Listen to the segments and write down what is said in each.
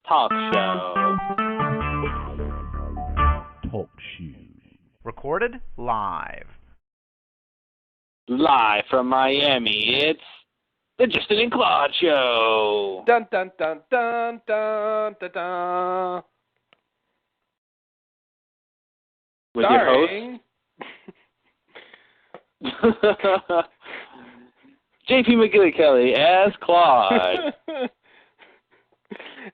Talk show. Talk shoes. Recorded live. Live from Miami, it's the Justin and Claude Show. Dun dun dun dun dun dun dun. With Starring your host, JP McGillicuddy as Claude.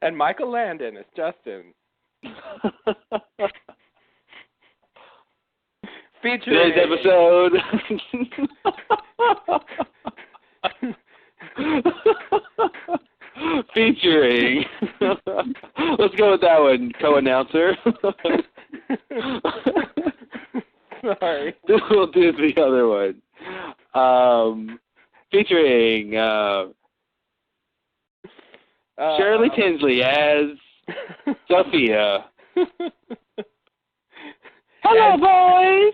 and Michael Landon as Justin. Featuring Today's episode. Featuring. Let's go with that one, co-announcer. Sorry. We'll do the other one. Featuring Shirley Tinsley as Sophia. Hello, boys!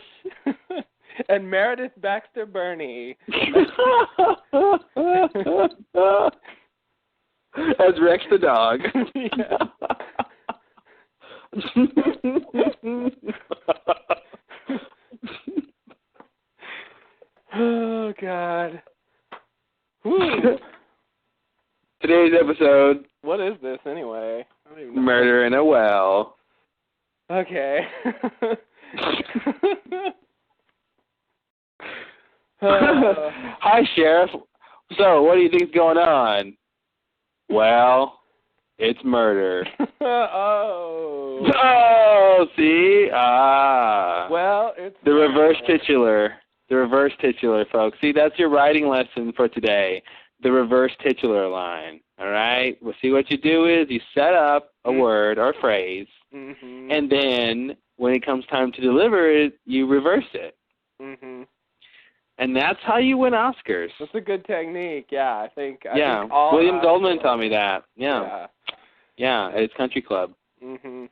And Meredith Baxter Burney. As Rex the dog. Oh, God. Whew. Today's episode, What is this, anyway? I don't even know. Murder in a Well. Okay. Hi, Sheriff. So, what do you think's going on? Well, it's murder. Oh. Oh, see? Ah. Well, it's The reverse titular. The reverse titular, folks. See, that's your writing lesson for today. The reverse titular line. All right? Well, see, what you do is you set up a word or phrase, Mm-hmm. and then when it comes time to deliver it, you reverse it. Mm-hmm. And that's how you win Oscars. That's a good technique. Yeah, I think Yeah, all William Goldman taught me that. Yeah. Yeah, it's Country Club. Mm-hmm.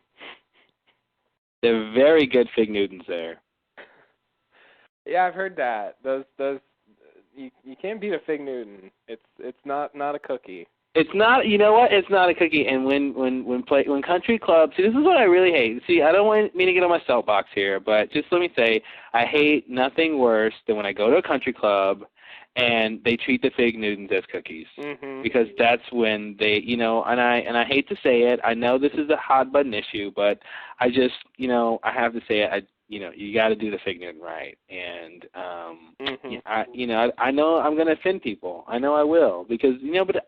They're very good Fig Newtons there. Yeah, I've heard that. Those you can't beat a Fig Newton. It's not a cookie. It's not, you know what? It's not a cookie. And when Country Club, see, this is what I really hate. See, I don't want me to get on my soapbox here, but just let me say, I hate nothing worse than when I go to a country club and they treat the Fig Newtons as cookies. Mm-hmm. Because that's when they, you know, and I hate to say it. I know this is a hot button issue, but I just, you know, I have to say it. You know, you got to do the Fig Newton right, and I know I'm going to offend people. I know I will, because but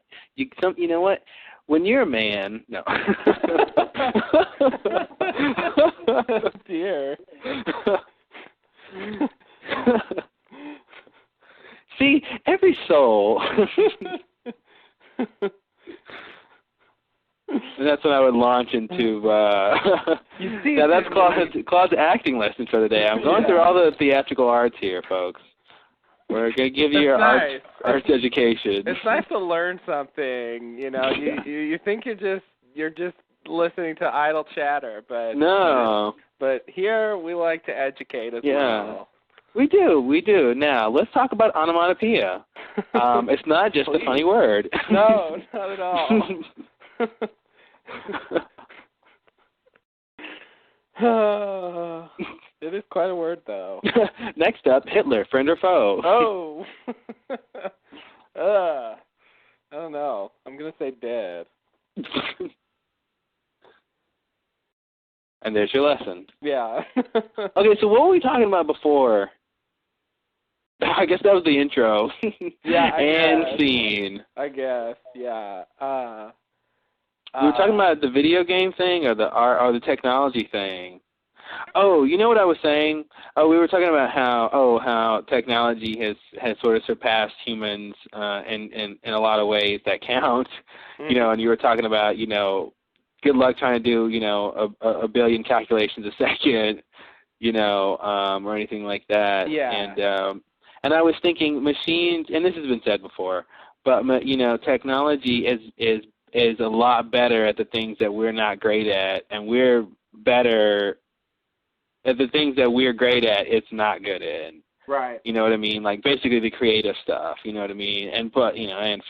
you know what? When you're a man, no. Oh, dear. See, every soul. And that's when I would launch into. You see, now that's Claude's acting lesson for the day. I'm going through all the theatrical arts here, folks. We're gonna give you your nice. arts education. It's nice to learn something. You know, you think you're just listening to idle chatter, but no. But here we like to educate as well. We do. Now let's talk about onomatopoeia. It's not just a funny word. No, not at all. It is quite a word, though. Next up, Hitler, friend or foe? Oh. I don't know. I'm going to say dead. And there's your lesson. Yeah. Okay, so what were we talking about before? I guess that was the intro. Yeah, and scene. I guess, yeah. We were talking about the video game thing or the technology thing. Oh, you know what I was saying? Oh, we were talking about how technology has sort of surpassed humans in a lot of ways that count. Mm-hmm. You know, and you were talking about, you know, good luck trying to do, you know, a billion calculations a second, you know, or anything like that. Yeah. And I was thinking machines, and this has been said before, but you know, technology is a lot better at the things that we're not great at, and we're better at the things that we're great at. It's not good in. Right. You know what I mean? Like basically the creative stuff. You know what I mean? And and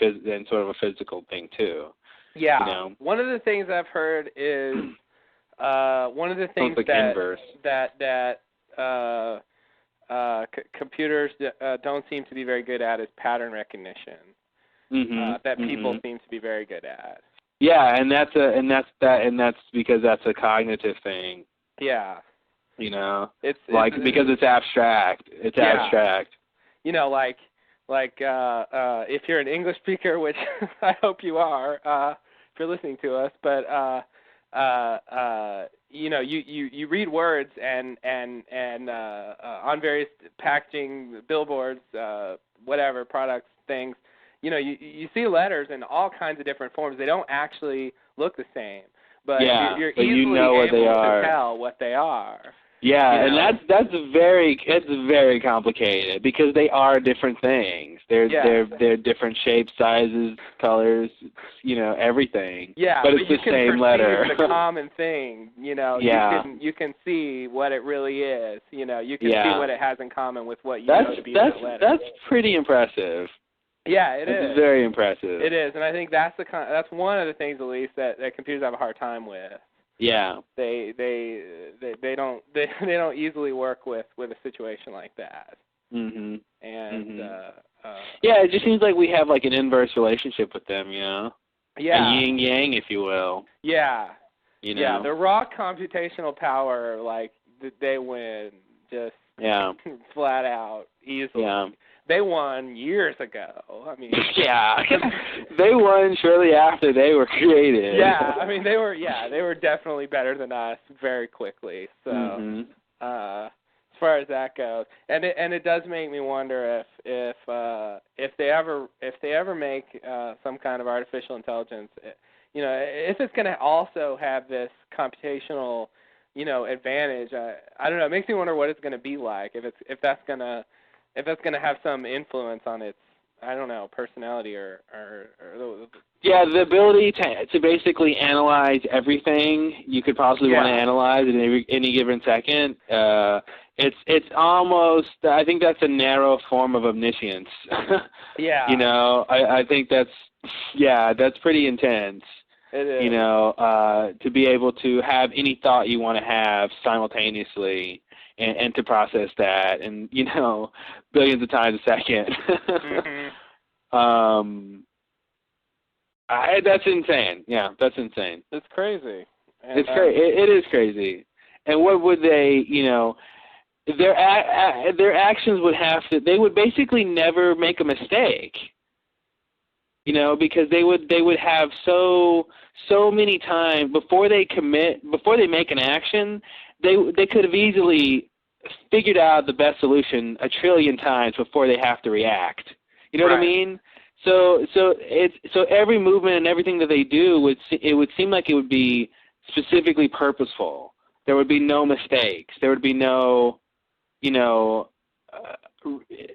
sort of a physical thing too. Yeah. You know? One of the things I've heard is one of the things like inverse. that computers don't seem to be very good at is pattern recognition. That people seem to be very good at. Yeah, and that's because that's a cognitive thing. Yeah. You know, it's because it's abstract. It's abstract. You know, like if you're an English speaker, which I hope you are, if you're listening to us, but you know, you read words and on various packaging, billboards, whatever products, things. You know, you see letters in all kinds of different forms. They don't actually look the same, but you're easily able to tell what they are. Yeah, you know? And that's very complicated because they are different things. They're different shapes, sizes, colors, you know, everything. Yeah, but it's the same letter. The common thing, you know. Yeah. You can see what it really is. You know, you can see what it has in common with what you know to be that letter. That's pretty impressive. Yeah, it is. It's very impressive. It is, and I think that's one of the things, at least, that computers have a hard time with. Yeah. They don't easily work with a situation like that. And yeah, it just seems like we have like an inverse relationship with them, you know. Yeah. A yin yang, if you will. Yeah. You know. Yeah, the raw computational power, like they win just flat out easily. Yeah. They won years ago. I mean, yeah, they won shortly after they were created. Yeah, I mean they were definitely better than us very quickly. So as far as that goes, and it does make me wonder if they ever make some kind of artificial intelligence, you know, if it's going to also have this computational, you know, advantage. I don't know. It makes me wonder what it's going to be like if that's going to have some influence on its, I don't know, personality or yeah, the ability to basically analyze everything you could possibly want to analyze in any given second. It's almost, I think that's a narrow form of omniscience. Yeah. You know, I think that's pretty intense. It is. You know, to be able to have any thought you want to have simultaneously. And to process that, and you know, billions of times a second. That's insane. Yeah, that's insane. It's crazy. And, it's crazy. It is crazy. And what would they? You know, their actions would have to. They would basically never make a mistake. You know, because they would have so many times before they make an action. They could have easily figured out the best solution a trillion times before they have to react. You know what I mean? So every movement and everything that they do would seem like it would be specifically purposeful. There would be no mistakes. There would be no, you know,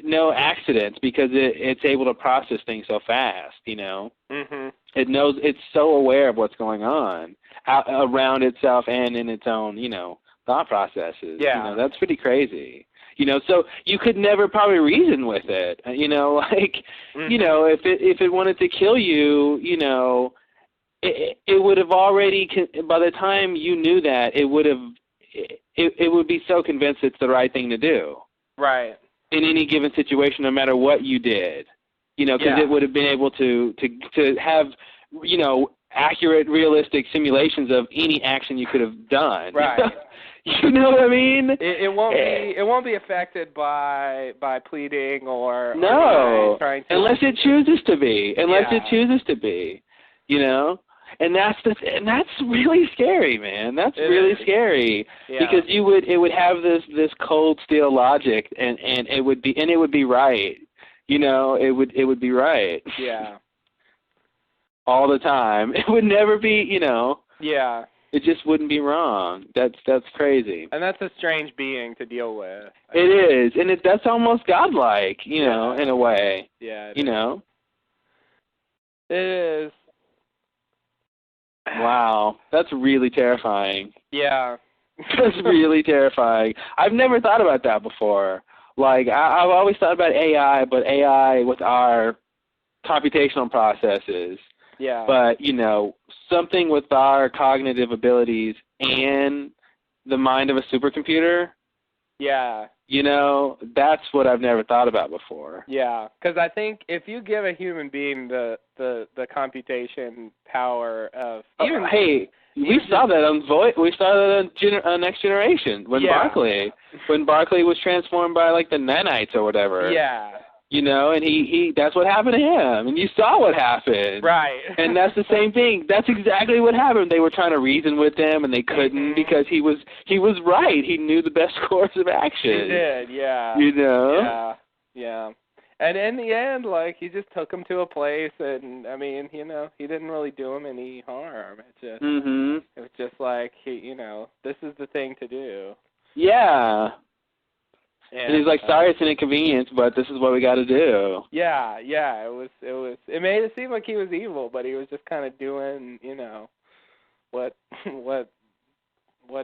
no accidents because it's able to process things so fast. You know, it knows, it's so aware of what's going on around itself and in its own, you know, thought processes. Yeah. You know, that's pretty crazy. You know, so you could never probably reason with it. You know, like, you know, if it wanted to kill you, you know, it would have already, by the time you knew that, it would be so convinced it's the right thing to do. Right. In any given situation, no matter what you did. You know, because it would have been able to have, you know, accurate, realistic simulations of any action you could have done. Right. You know what I mean? It won't be affected by pleading or trying to, unless it chooses to be. Unless it chooses to be. You know? And that's really scary, man. That's really scary. Yeah. Because it would have this cold steel logic and it would be right. You know, it would be right. Yeah. All the time. It would never be, you know. Yeah. It just wouldn't be wrong. That's crazy. And that's a strange being to deal with. It is. And that's almost godlike, you know, in a way. Yeah. You know? It is. Wow. That's really terrifying. Yeah. That's really terrifying. I've never thought about that before. Like, I've always thought about AI, but AI with our computational processes. Yeah. But, something with our cognitive abilities and the mind of a supercomputer, yeah. That's what I've never thought about before. Yeah, because I think if you give a human being the computation power of even we saw that on Next Generation when Barclay was transformed by like the nanites or whatever. Yeah. And he that's what happened to him, and you saw what happened. Right. And that's the same thing. That's exactly what happened. They were trying to reason with him, and they couldn't because he was right. He knew the best course of action. He did, yeah. Yeah. Yeah. And in the end, like, he just took him to a place, and I mean, he didn't really do him any harm. It was just like this is the thing to do. Yeah. And he's like, sorry, it's an inconvenience, but this is what we got to do. Yeah. It made it seem like he was evil, but he was just kind of doing, what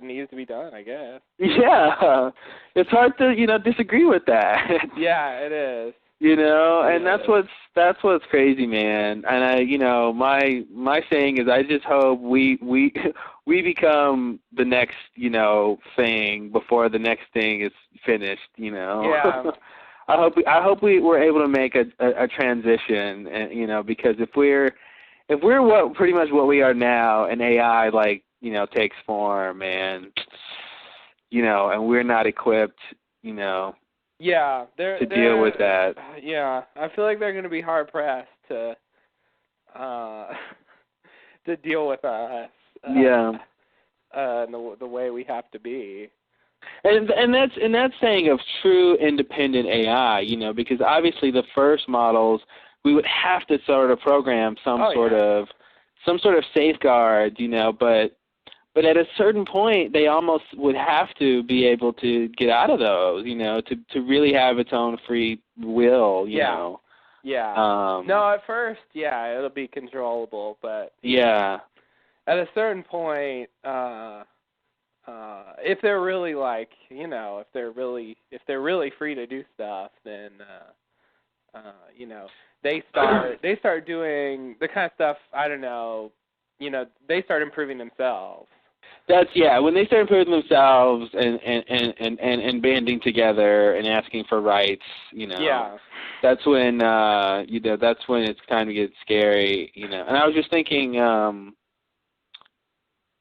needs to be done, I guess. Yeah, it's hard to disagree with that. Yeah, it is. And that's what's crazy, man. And my saying is, I just hope we become the next thing before the next thing is finished. Yeah. I hope we were able to make a transition, and because if we're pretty much what we are now, and AI takes form, and and we're not equipped, yeah, to deal with that. Yeah, I feel like they're going to be hard pressed to deal with us. The way we have to be. And that's saying of true independent AI, because obviously the first models we would have to sort of program some sort of safeguard, but at a certain point they almost would have to be able to get out of those, to really have its own free will, Yeah. No, at first, it'll be controllable, but at a certain point, if they're really if they're really free to do stuff, then they start doing the kind of stuff, I don't know, they start improving themselves. When they start improving themselves and banding together and asking for rights, that's when that's when it's time to get scary, And I was just thinking, now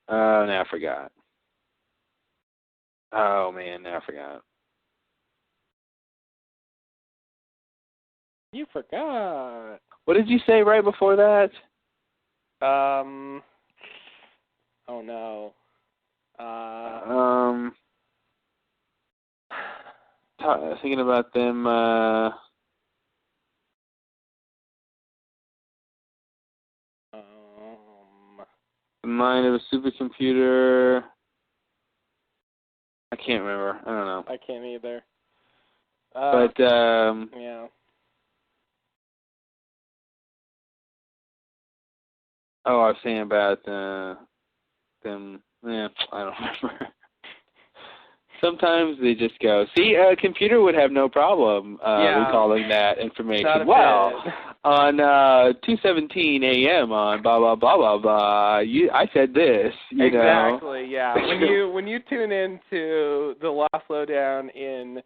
I forgot. Oh man, now I forgot. You forgot. What did you say right before that? Oh no. Thinking about them. The mind of a supercomputer. I can't remember. I don't know. I can't either. But yeah. Oh, I was saying about them. Yeah, I don't remember. Sometimes they just go. See, a computer would have no problem recalling that information. Well, on 2:17 a.m. on blah blah blah blah blah. I said this. Exactly. Yeah. When you tune into the Lost Lowdown in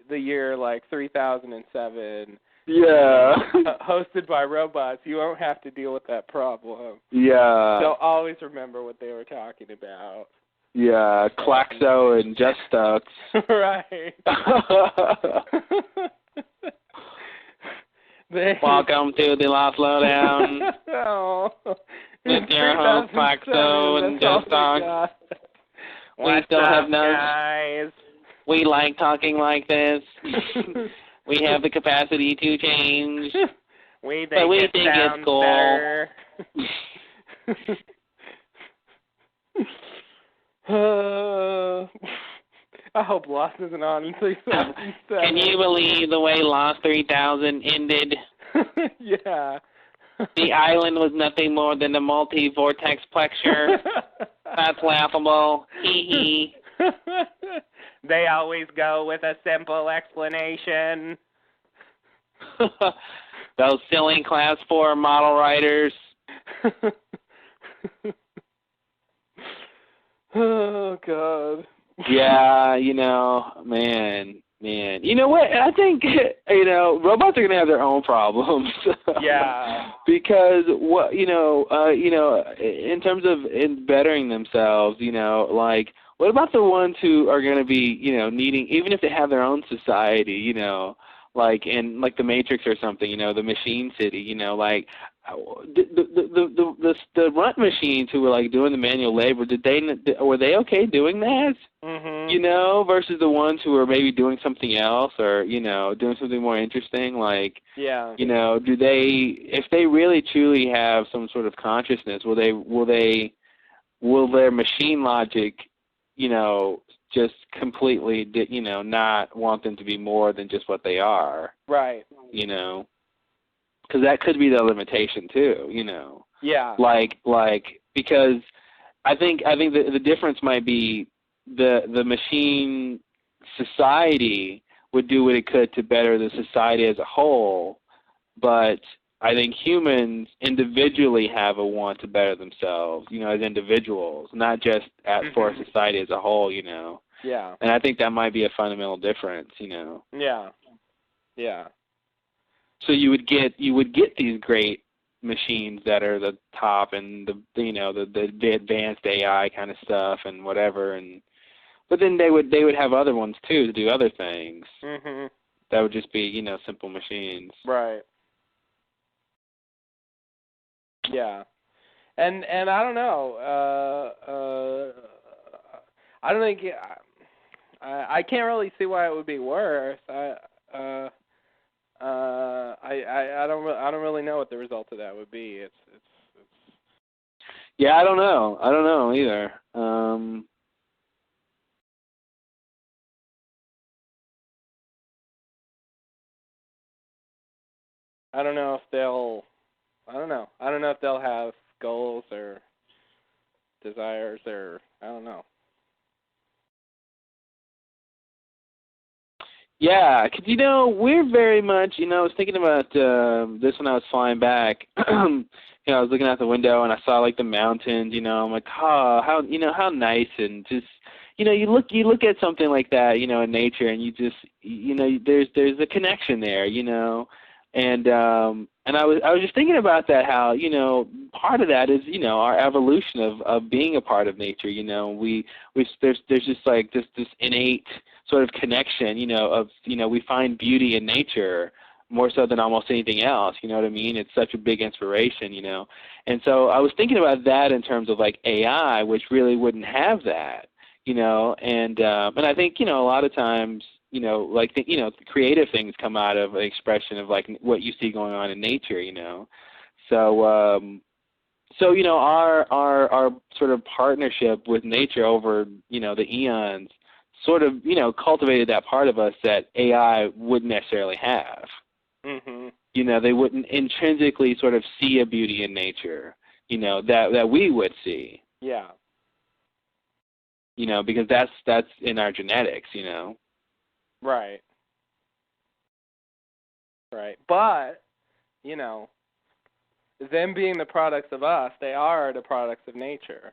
the year 3007. Yeah. Hosted by robots, you won't have to deal with that problem. Yeah. So always remember what they were talking about. Yeah, Klaxo and Just Stokes. Right. Welcome to the Lost Lowdown. Oh. With your host Klaxo and Just Stokes. We still have no. Guys? We like talking like this. We have the capacity to change. We think, but we think it's cool. Better. I hope Lost isn't on in 2007. Can you believe the way Lost 3000 ended? Yeah. The island was nothing more than a multi-vortex plexure. That's laughable. Hee hee. They always go with a simple explanation. Those silly Class 4 model writers. Oh God. Yeah, man. You know what? I think robots are gonna have their own problems. Yeah. Because in terms of bettering themselves, like what about the ones who are gonna be, needing, even if they have their own society, like in like the Matrix or something, the machine city, like the runt machines who were like doing the manual labor, were they okay doing that? Mm-hmm. Versus the ones who are maybe doing something else or doing something more interesting, like Yeah. do they, if they really truly have some sort of consciousness, will their machine logic, just completely, not want them to be more than just what they are? Right. Because that could be the limitation too. Yeah. Like because I think the difference might be the machine society would do what it could to better the society as a whole, but I think humans individually have a want to better themselves, as individuals, not just for society as a whole, Yeah. And I think that might be a fundamental difference, Yeah. Yeah. So you would get these great machines that are the top and the advanced AI kind of stuff and whatever, but then they would have other ones too to do other things. Mhm. That would just be simple machines. Right. Yeah. And I don't know. I don't think I can't really see why it would be worse. I don't really know what the result of that would be. It's Yeah, I don't know either. I don't know if they'll have goals or desires or I don't know. Yeah, because we're very much. I was thinking about this when I was flying back. I was looking out the window and I saw like the mountains. I'm like, oh, how nice, and just you look at something like that, in nature, and you just there's a connection there, and I was just thinking about that, how part of that is our evolution of being a part of nature. There's just like this innate sort of connection, of we find beauty in nature more so than almost anything else. You know what I mean? It's such a big inspiration, And so I was thinking about that in terms of like AI, which really wouldn't have that, and I think a lot of times like creative things come out of an expression of like what you see going on in nature, So our sort of partnership with nature over the eons sort of cultivated that part of us that AI wouldn't necessarily have. Mhm. They wouldn't intrinsically sort of see a beauty in nature, that we would see. Yeah. Because that's in our genetics, Right. Right. But, them being the products of us, they are the products of nature.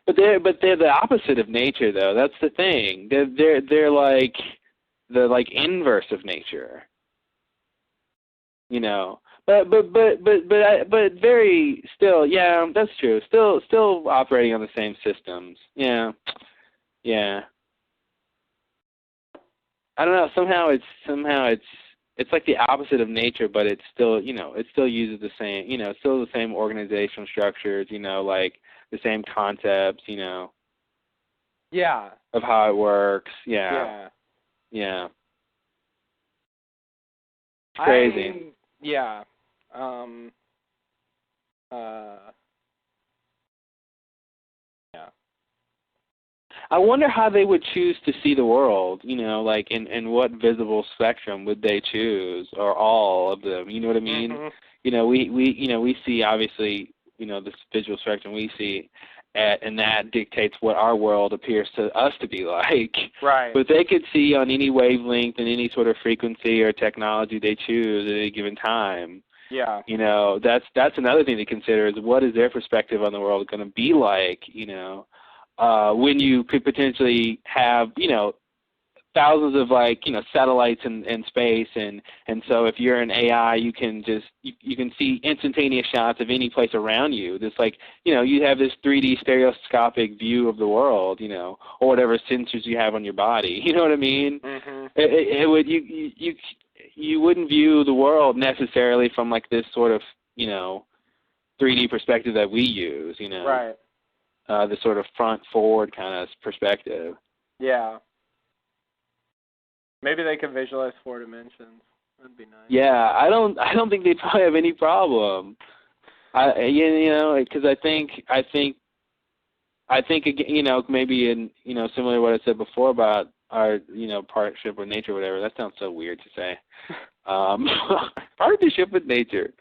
But they're the opposite of nature, though. That's the thing. They're like the inverse of nature. But very still, yeah, that's true. Still operating on the same systems. Yeah. I don't know. Somehow it's like the opposite of nature, but it's still it still uses the same it's still the same organizational structures. Like the same concepts. Yeah. Of how it works. Yeah. Yeah. It's crazy. Yeah. Yeah. I wonder how they would choose to see the world, like in what visible spectrum would they choose, or all of them, you know what I mean? Mm-hmm. We see, obviously, this visual spectrum we see, and that dictates what our world appears to us to be like. Right. But they could see on any wavelength and any sort of frequency or technology they choose at any given time. Yeah. You know, that's another thing to consider, is what is their perspective on the world going to be like, you know, when you could potentially have, you know, thousands of, like, you know, satellites in space, and so if you're an AI, you can just you can see instantaneous shots of any place around you. This, like, you know, you have this 3D stereoscopic view of the world, you know, or whatever sensors you have on your body. You know what I mean? Mhm. It would you wouldn't view the world necessarily from, like, this sort of, you know, 3D perspective that we use. You know, Right. the sort of front forward kind of perspective. Yeah. Maybe they could visualize 4 dimensions. That'd be nice. Yeah, I don't think they probably have any problem. You know, because I think again, you know, maybe in, you know, similar to what I said before about our, you know, partnership with nature or whatever. That sounds so weird to say. Partnership with nature.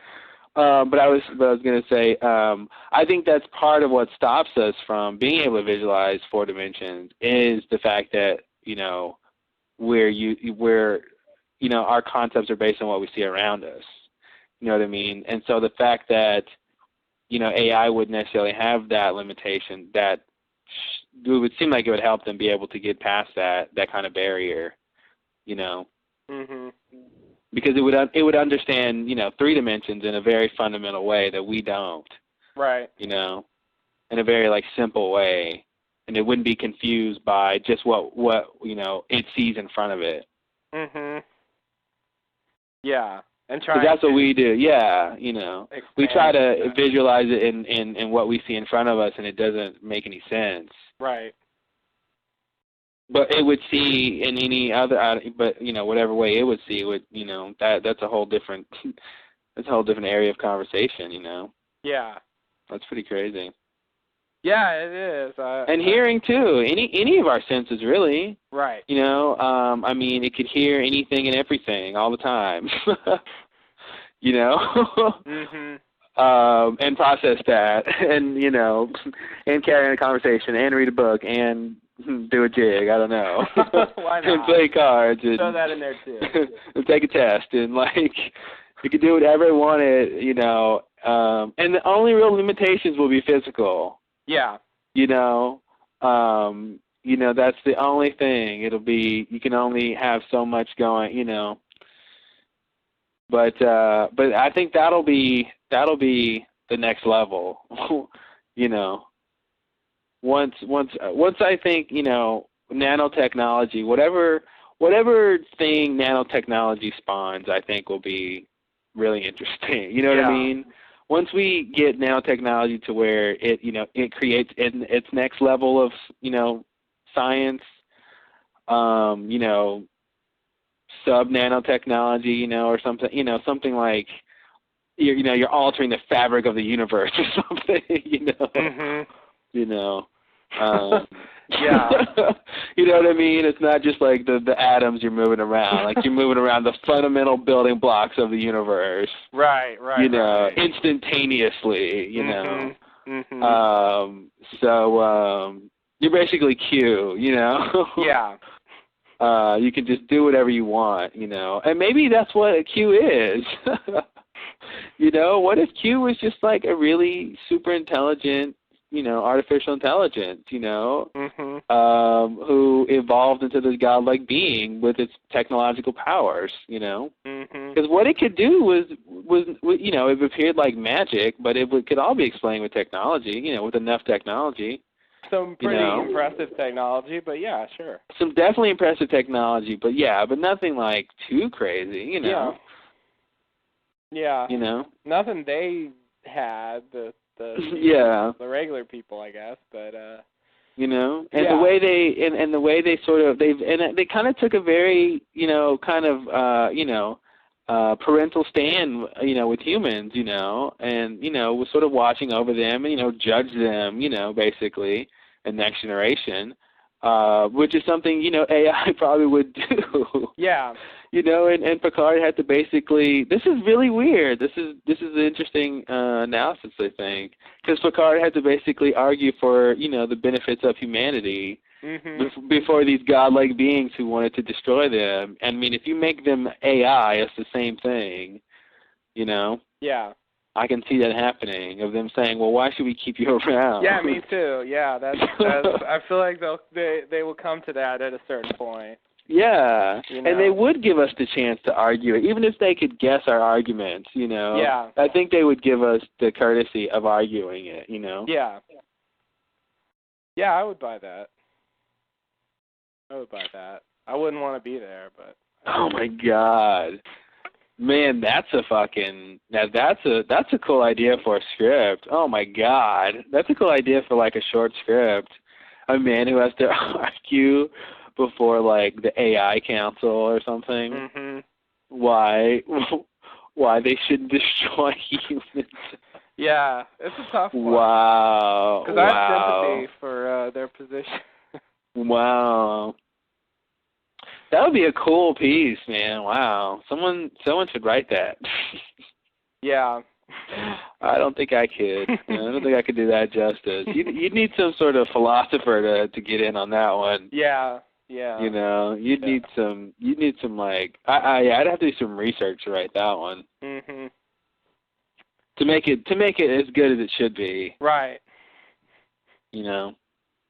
But I was going to say, I think that's part of what stops us from being able to visualize 4 dimensions is the fact that, you know, where you know, our concepts are based on what we see around us. You know what I mean? And so the fact that, you know, AI wouldn't necessarily have that limitation, that it would seem like it would help them be able to get past that kind of barrier, you know. Mhm. Because it would understand, you know, 3 dimensions in a very fundamental way that we don't. Right. You know, in a very, like, simple way. And it wouldn't be confused by just what you know, it sees in front of it. Mhm. Yeah, and try. That's what we do. Yeah, you know, we try to visualize it in what we see in front of us, and it doesn't make any sense. Right. But it would see in any other, but, you know, whatever way it would see, would, you know, that's a whole different area of conversation. You know. Yeah. That's pretty crazy. Yeah, it is. And hearing too, any of our senses really. Right. You know, I mean, it could hear anything and everything all the time. You know. Mhm. And process that, and, you know, and carry on a conversation, and read a book, and do a jig. I don't know. Why not? And play cards, and throw that in there too. and take a test, and, like, you can do whatever you wanted. You know, and the only real limitations will be physical. Yeah. You know, that's the only thing. It'll be, you can only have so much going, you know. But I think that'll be the next level. You know. Once I think, you know, nanotechnology, whatever thing nanotechnology spawns, I think will be really interesting. You know what I mean? Once we get nanotechnology to where it, you know, it creates its next level of, you know, science, you know, sub nanotechnology, you know, or something, you know, something like, you're altering the fabric of the universe or something, you know. Mhm. You know. Yeah. You know what I mean? It's not just like the atoms you're moving around. Like, you're moving around the fundamental building blocks of the universe. Right. You know, right. instantaneously, you know. Mhm. So you're basically Q, you know. Yeah. You can just do whatever you want, you know. And maybe that's what a Q is. You know, what if Q was just like a really super intelligent, you know, artificial intelligence, you know, who evolved into this godlike being with its technological powers, you know. Because what it could do was, you know, it appeared like magic, but it could all be explained with technology, you know, with enough technology. Some pretty impressive technology, but yeah, sure. Some definitely impressive technology, but yeah, but nothing like too crazy, you know. Yeah. You know. Nothing they had, the regular people, I guess, but you know, and the way they and the way they sort of they kind of took a very, you know, kind of parental stand, you know, with humans, you know, and, you know, was sort of watching over them and, you know, judge them, you know, basically, in next generation, which is something, you know, AI probably would do. Yeah. You know, and Picard had to basically, this is really weird. This is an interesting analysis, I think, because Picard had to basically argue for, you know, the benefits of humanity before these godlike beings who wanted to destroy them. I mean, if you make them AI, it's the same thing. You know? Yeah. I can see that happening, of them saying, well, why should we keep you around? Yeah, me too. Yeah, that's I feel like they will come to that at a certain point. Yeah, you know? And they would give us the chance to argue it, even if they could guess our arguments, you know. Yeah. I think they would give us the courtesy of arguing it, you know. Yeah. Yeah, I would buy that. I would buy that. I wouldn't want to be there, but. Oh my God, man, that's a cool idea for a script. Oh my God, that's a cool idea for like a short script. A man who has to argue before like the AI council or something. Mhm. Why they should destroy humans. Yeah, it's a tough one. Wow. Because I have sympathy for their position. Wow. That would be a cool piece, man. Wow. Someone should write that. Yeah. I don't think I could. I don't think I could do that justice. You'd need some sort of philosopher to get in on that one. Yeah. Yeah. You know, you'd need some like I'd have to do some research to write that one. Mhm. To make it as good as it should be. Right. You know.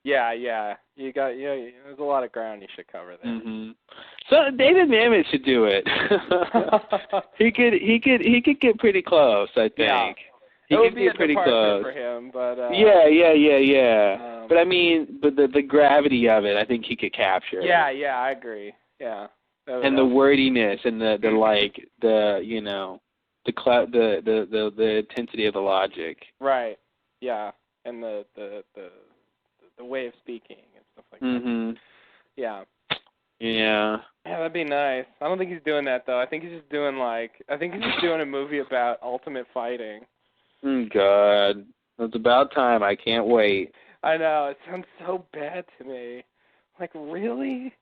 Yeah, yeah. There's a lot of ground you should cover there. Mhm. So David Mamet should do it. he could get pretty close, I think. Yeah. He it would could be get a pretty departure close. for him, but Yeah. But I mean, the gravity of it, I think he could capture. Yeah, I agree. Yeah. And the wordiness and the like the you know the intensity of the logic. Right. Yeah. And the way of speaking and stuff like that. Yeah. Yeah. Yeah, that'd be nice. I don't think he's doing that though. I think he's just doing a movie about ultimate fighting. God. It's about time. I can't wait. I know. It sounds so bad to me. Like, really?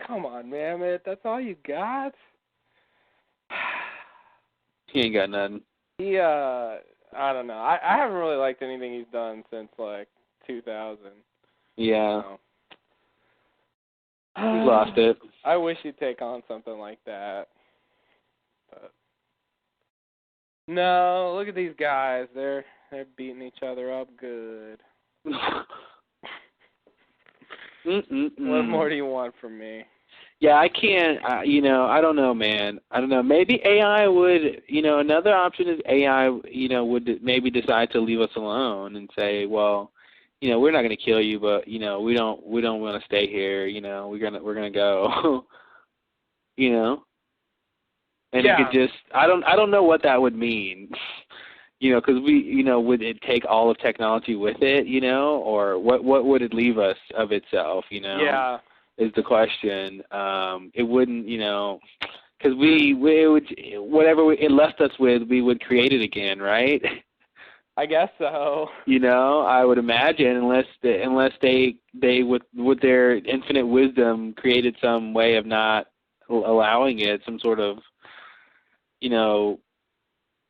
Come on, Mamet. That's all you got? He ain't got nothing. I don't know. I haven't really liked anything he's done since, like, 2000. Yeah. So. He's lost it. I wish he'd take on something like that. But no, look at these guys. They're beating each other up good. What more do you want from me? Yeah, I can't, I don't know, man. I don't know. Maybe AI would, another option is AI, would maybe decide to leave us alone and say, well, we're not going to kill you, but, we don't want to stay here, we're going to go, And yeah. it could just, I don't know what that would mean. Because would it take all of technology with it, or what would it leave us of itself, Yeah. Is the question. It wouldn't, because we would, whatever it left us with, we would create it again, right? I guess so. I would imagine, unless they with their infinite wisdom created some way of not allowing it, some sort of,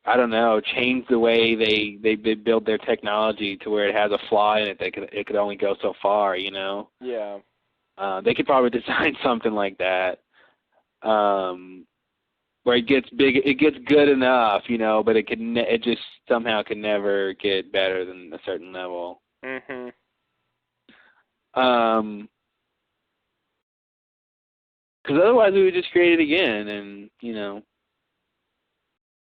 I don't know, change the way they build their technology to where it has a flaw in it that it could only go so far, Yeah. They could probably design something like that, where it gets good enough, but it just somehow can never get better than a certain level. Mhm. Because otherwise we would just create it again, and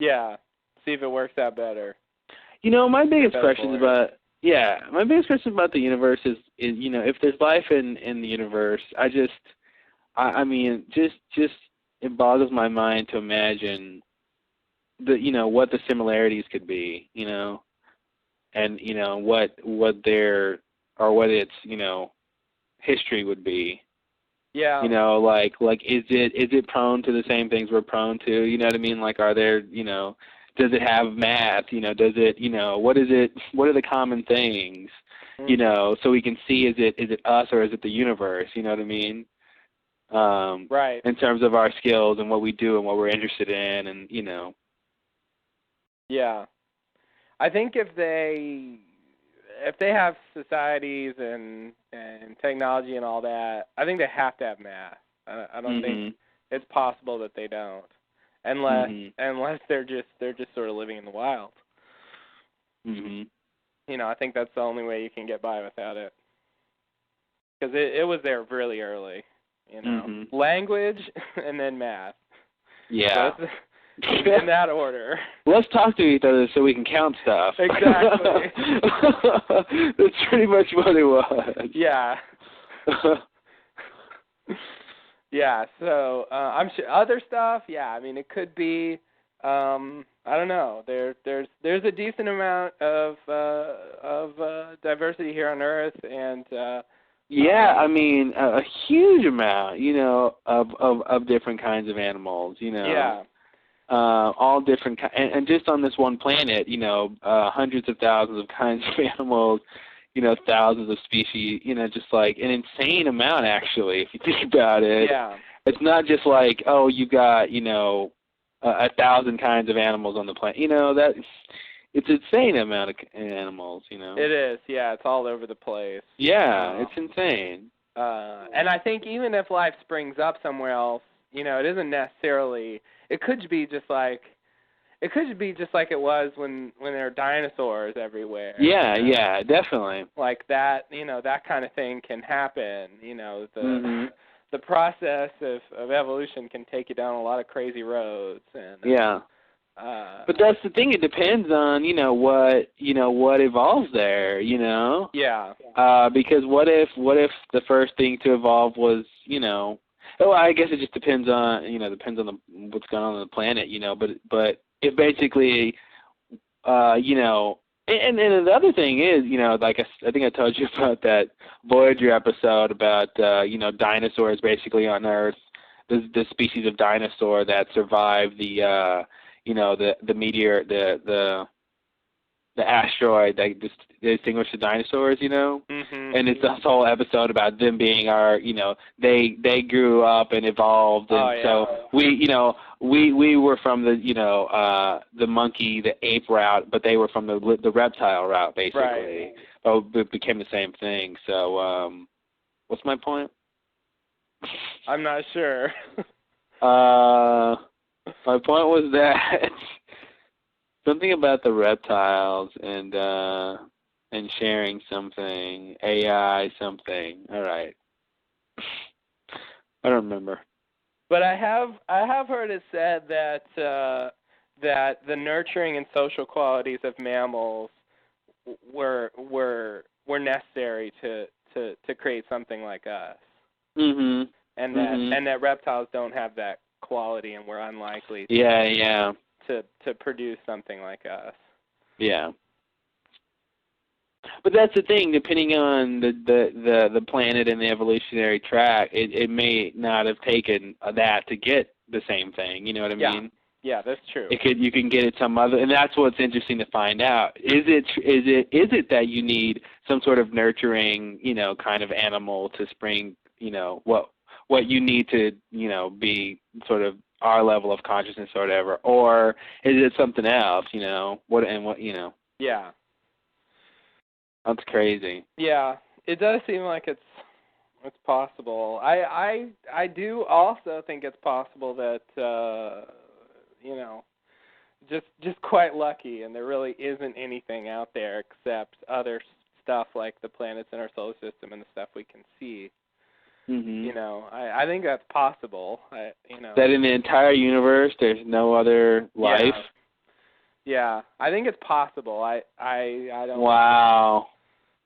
Yeah. See if it works out better. My biggest question about the universe is if there's life in the universe, I mean it boggles my mind to imagine what the similarities could be, and what its history would be. Yeah. Like is it prone to the same things we're prone to? You know what I mean? Like, are there, does it have math? Does it, what are the common things? So we can see, is it us or is it the universe? You know what I mean? Right. In terms of our skills and what we do and what we're interested in, and Yeah. I think if they have societies and technology and all that, I think they have to have math. I don't think it's possible that they don't. unless they're just sort of living in the wild. Mhm. I think that's the only way you can get by without it. Because it was there really early, Language and then math. Yeah. So in that order. Let's talk to each other so we can count stuff. Exactly. That's pretty much what it was. Yeah. Yeah. So I'm sure other stuff. Yeah. I mean, it could be. I don't know. There's a decent amount of diversity here on Earth, and yeah, I mean a huge amount, of different kinds of animals, Yeah. All different and just on this one planet, hundreds of thousands of kinds of animals, thousands of species, just like an insane amount actually, if you think about it. Yeah. It's not just like, oh, you got, 1,000 kinds of animals on the planet. It's an insane amount of animals, It is, yeah. It's all over the place. Yeah, it's insane. And I think even if life springs up somewhere else, it isn't necessarily. It could be just like it was when there were dinosaurs everywhere. Yeah, yeah, definitely. Like that, that kind of thing can happen. The process of evolution can take you down a lot of crazy roads. And yeah. But that's the thing. It depends on what evolves there. Yeah. Because what if the first thing to evolve was well, I guess it just depends on what's going on the planet. But it basically And the other thing is, like I think I told you about that Voyager episode about dinosaurs basically on Earth, the species of dinosaur that survived the meteor, the asteroid that distinguished the dinosaurs, Mm-hmm. And it's this whole episode about them being our, they grew up and evolved, and so we were from the monkey, the ape route, but they were from the reptile route, basically. Right. Oh, it became the same thing. So, what's my point? I'm not sure. My point was that something about the reptiles and sharing something, AI something. All right. I don't remember. But I have heard it said that the nurturing and social qualities of mammals were necessary to create something like us. Mhm. And that reptiles don't have that quality, and we're unlikely to produce something like us. Yeah. But that's the thing. Depending on the planet and the evolutionary track, it may not have taken that to get the same thing. You know what I mean? Yeah, that's true. You can get it some other, and that's what's interesting to find out. Is it that you need some sort of nurturing, kind of animal to spring, what you need to, be sort of our level of consciousness or whatever, or is it something else? What? Yeah. That's crazy. Yeah, it does seem like it's possible. I do also think it's possible that just quite lucky, and there really isn't anything out there except other stuff like the planets in our solar system and the stuff we can see. Mm-hmm. I think that's possible. That in the entire universe there's no other life. Yeah, I think it's possible. I don't. Wow.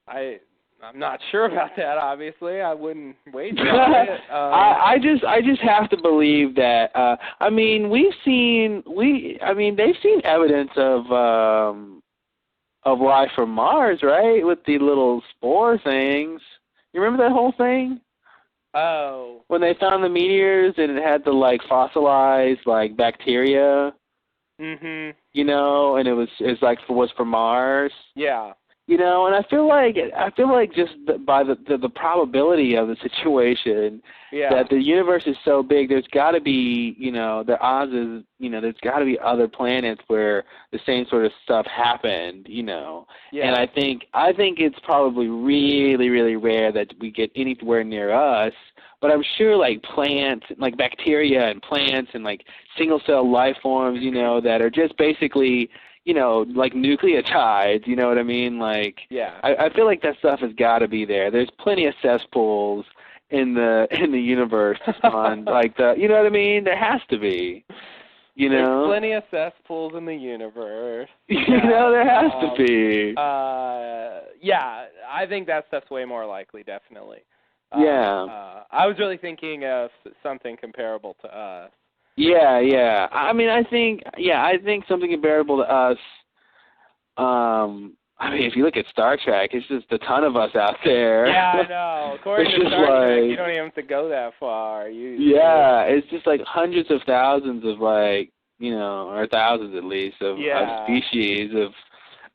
I'm not sure about that. Obviously, I wouldn't wager on it. I just have to believe that. They've seen evidence of life from Mars, right? With the little spore things. You remember that whole thing? Oh. When they found the meteors and it had the fossilized bacteria. Mhm. And it was for Mars. Yeah. And I feel like just by the probability of the situation, that the universe is so big, there's got to be, the odds is, there's got to be other planets where the same sort of stuff happened, Yeah. And I think it's probably really, really rare that we get anywhere near us but I'm sure like plants, like bacteria and plants and like single cell life forms, you know, that are just basically, you know, like nucleotides, you know what I mean? Like, yeah. I feel like that stuff has got to be there. There's plenty of cesspools in the universe to spawn like the, you know what I mean? There has to be. You know? There's plenty of cesspools in the universe. You know, there has to be. Yeah, I think that stuff's way more likely, definitely. I was really thinking of something comparable to us. Yeah. I mean, I think something comparable to us. I mean, if you look at Star Trek, it's just a ton of us out there. Yeah, I know. According to Star Trek, you don't even have to go that far. It's just like hundreds of thousands of like, you know, or thousands at least of species of,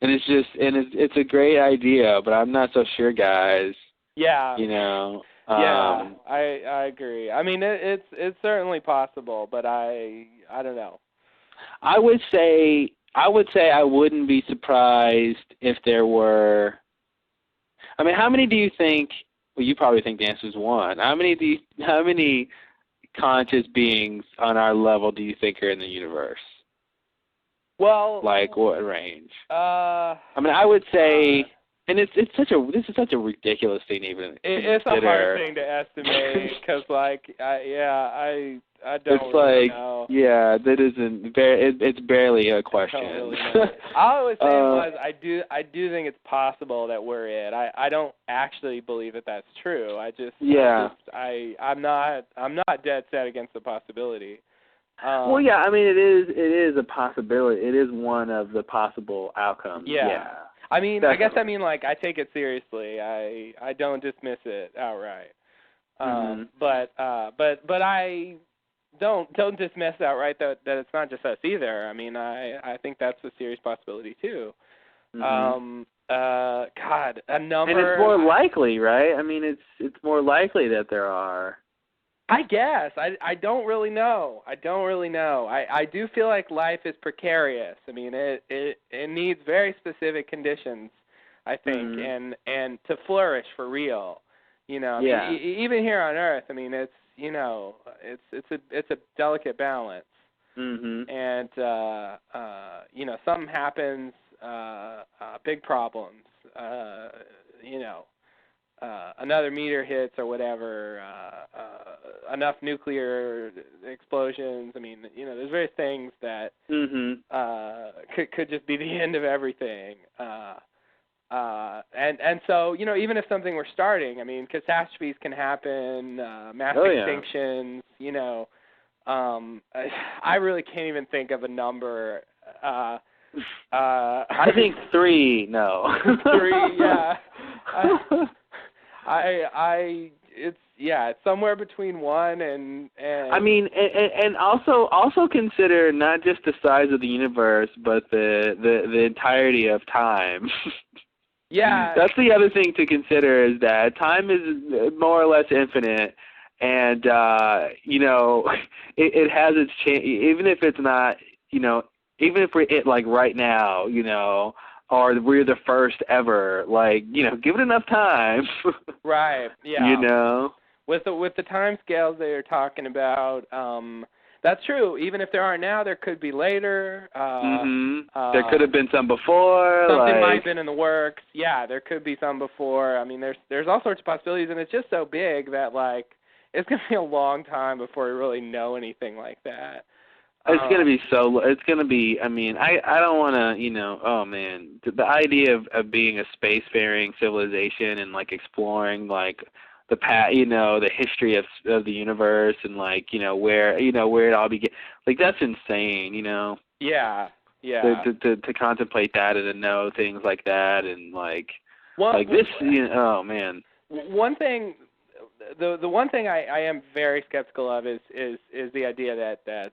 and it's just, and it's a great idea, but I'm not so sure, guys. Yeah. You know. Yeah, I agree. I mean, it's certainly possible, but I don't know. I would say I wouldn't be surprised if there were. I mean, how many do you think? Well, you probably think the answer is one. How many conscious beings on our level do you think are in the universe? Well, like what range? I mean, I would say, and this is such a ridiculous thing even. It's a hard thing to estimate because, like, I don't it's really like, know. Yeah, that isn't. It's barely a question. I don't really know. All I was saying was I do think it's possible that we're it. I don't actually believe that that's true. I'm not dead set against the possibility. Well, yeah, I mean it is a possibility. It is one of the possible outcomes. Yeah. I mean, definitely. I guess like I take it seriously. I don't dismiss it outright. But I don't dismiss outright that it's not just us either. I mean, I think that's a serious possibility too. God, a number. And it's more likely, right? I mean, it's more likely that there are. I guess. I don't really know. I do feel like life is precarious. I mean, it needs very specific conditions, I think, and to flourish for real. You know, yeah. Even here on Earth, I mean, it's, you know, it's a delicate balance. And you know, something happens, big problems. You know, another meteor hits or whatever, enough nuclear explosions. I mean, you know, there's various things that could just be the end of everything. And so, you know, even if something were starting, I mean, catastrophes can happen, mass extinctions, you know. I really can't even think of a number. I think 3. No. 3, yeah. It's somewhere between 1 and. I mean, and also consider not just the size of the universe, but the entirety of time. Yeah. That's the other thing to consider, is that time is more or less infinite, and you know, it has its chance. Even if it's not, you know, even if we're like right now, you know, or we're the first ever, like, you know, give it enough time. Right. Yeah. You know, with the time scales they're talking about, that's true. Even if there aren't now, there could be later. There could have been some before. Something might have been in the works. Yeah, there could be some before. I mean, there's all sorts of possibilities, and it's just so big that, like, it's going to be a long time before we really know anything like that. It's going to be, I mean, I don't want to, you know, oh man, the idea of being a spacefaring civilization and, like, exploring, like, you know, the history of the universe and, like, you know, where it all began, like, that's insane, you know. Yeah. To contemplate that and to know things like that and, like, this, you know, oh man. One thing, the one thing I am very skeptical of is the idea that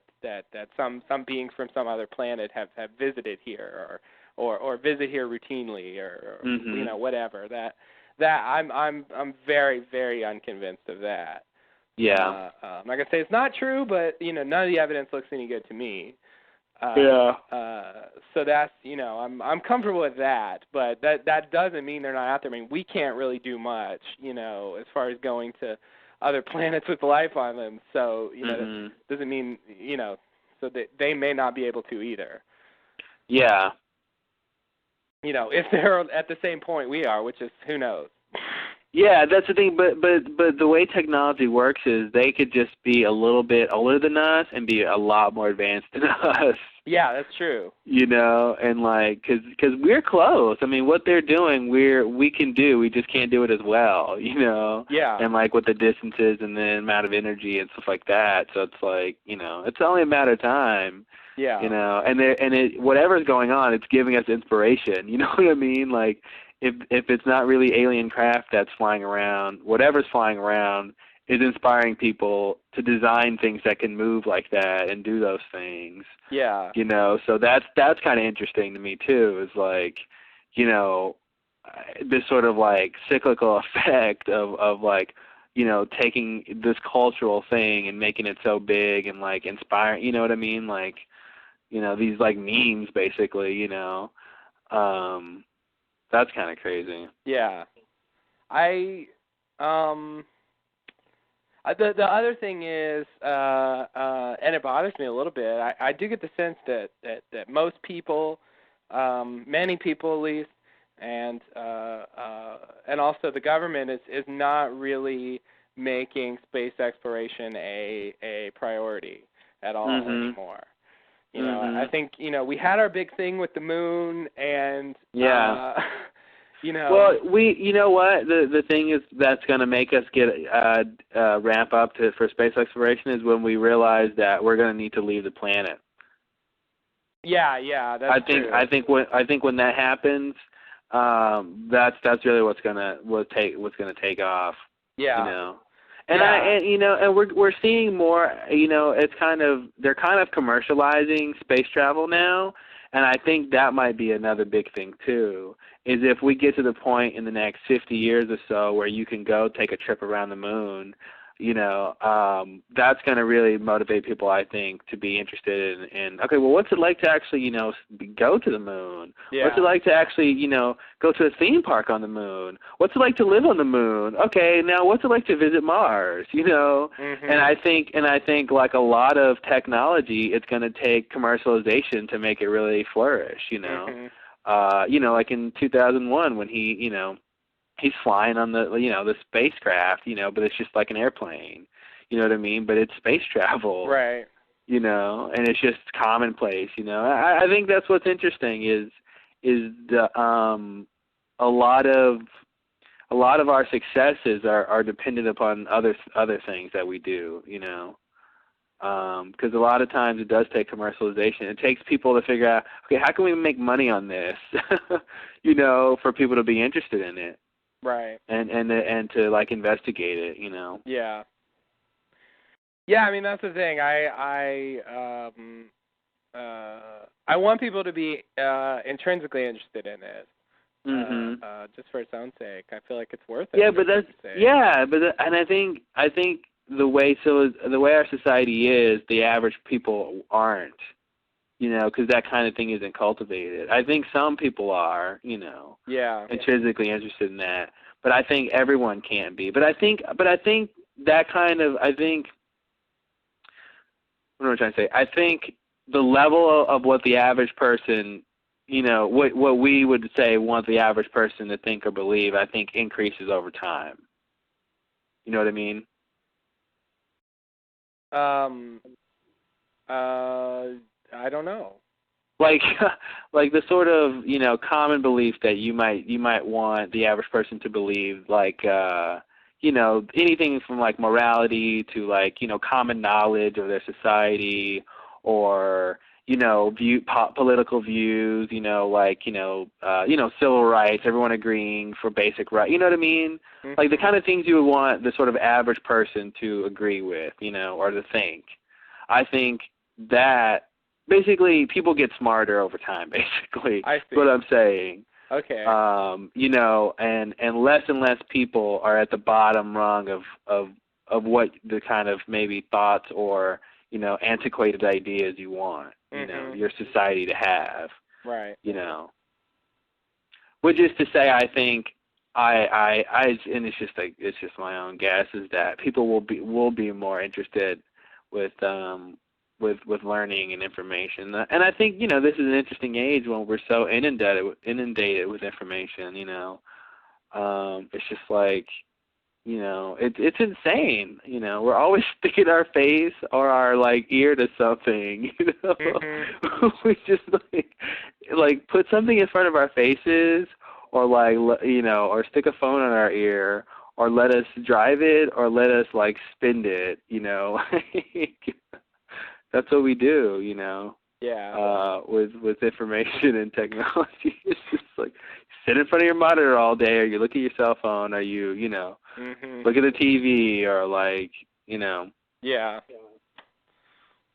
some beings from some other planet have visited here or visit here routinely or you know, whatever. That I'm very, very unconvinced of that. Yeah. I'm not gonna say it's not true, but, you know, none of the evidence looks any good to me. So that's, you know, I'm comfortable with that, but that doesn't mean they're not out there. I mean, we can't really do much, you know, as far as going to other planets with life on them. So, Mm-hmm. that doesn't mean, so that they may not be able to either. Yeah. If they're at the same point we are, which is, who knows. Yeah, that's the thing. But the way technology works is they could just be a little bit older than us and be a lot more advanced than us. Yeah, that's true. And like, cause we're close. I mean, what they're doing, we can do. We just can't do it as well. Yeah. And like with the distances and the amount of energy and stuff like that. So it's like, it's only a matter of time. Yeah. And whatever's going on, it's giving us inspiration. You know what I mean? Like, if it's not really alien craft that's flying around, whatever's flying around is inspiring people to design things that can move like that and do those things. Yeah. So that's kind of interesting to me too. Is like, this sort of like cyclical effect of like, taking this cultural thing and making it so big and like inspiring. You know what I mean? Like, these like memes basically. That's kind of crazy. Yeah. The other thing is, and it bothers me a little bit, I do get the sense that most people, many people at least, and also the government is not really making space exploration a priority at all anymore. I think, we had our big thing with the moon and, yeah. Well, you know what? The thing is that's going to make us get ramp up for space exploration is when we realize that we're going to need to leave the planet. Yeah, that's true. I think when that happens, that's really what's going to take off. Yeah. And and we're seeing more. It's they're kind of commercializing space travel now, and I think that might be another big thing too. Is if we get to the point in the next 50 years or so where you can go take a trip around the moon, that's going to really motivate people, I think, to be interested in okay, well, what's it like to actually, go to the moon? Yeah. What's it like to actually, go to a theme park on the moon? What's it like to live on the moon? Okay, now what's it like to visit Mars? Mm-hmm. And I think like a lot of technology, it's going to take commercialization to make it really flourish. Mm-hmm. Like in 2001 when he's flying on the spacecraft, but it's just like an airplane. You know what I mean? But it's space travel. Right. And it's just commonplace, I think that's what's interesting is the a lot of our successes are dependent upon other things that we do, because a lot of times it does take commercialization. It takes people to figure out, okay, how can we make money on this, for people to be interested in it. Right. And to like investigate it, Yeah. Yeah, I mean that's the thing. I want people to be intrinsically interested in it. Just for its own sake. I feel like it's worth it. Yeah, but and I think the way our society is, the average people aren't. Because that kind of thing isn't cultivated. I think some people are, yeah, intrinsically interested in that, but I think everyone can't be. But I think that kind of, what am I trying to say? I think the level of what the average person, what we would say want the average person to think or believe, I think increases over time. You know what I mean? I don't know. Like the sort of, common belief that you might want the average person to believe, like, anything from like morality to like, common knowledge of their society or, political views, like, civil rights, everyone agreeing for basic rights, you know what I mean? Mm-hmm. Like the kind of things you would want the sort of average person to agree with, or to think. I think that basically people get smarter over time, basically. I see. That's what I'm saying. Okay. And less people are at the bottom rung of what the kind of maybe thoughts or, antiquated ideas you want, your society to have. Right. Which is to say, I think and it's just my own guess, is that people will be more interested with learning and information. And I think, this is an interesting age when we're so inundated with information. It's just like, it's insane. We're always sticking our face or our ear to something. Mm-hmm. We just like put something in front of our faces, or or stick a phone on our ear, or let us drive it, or let us spin it. That's what we do. Yeah. With information and technology, it's just sit in front of your monitor all day, or you look at your cell phone, or you Mm-hmm. look at the TV, or Yeah.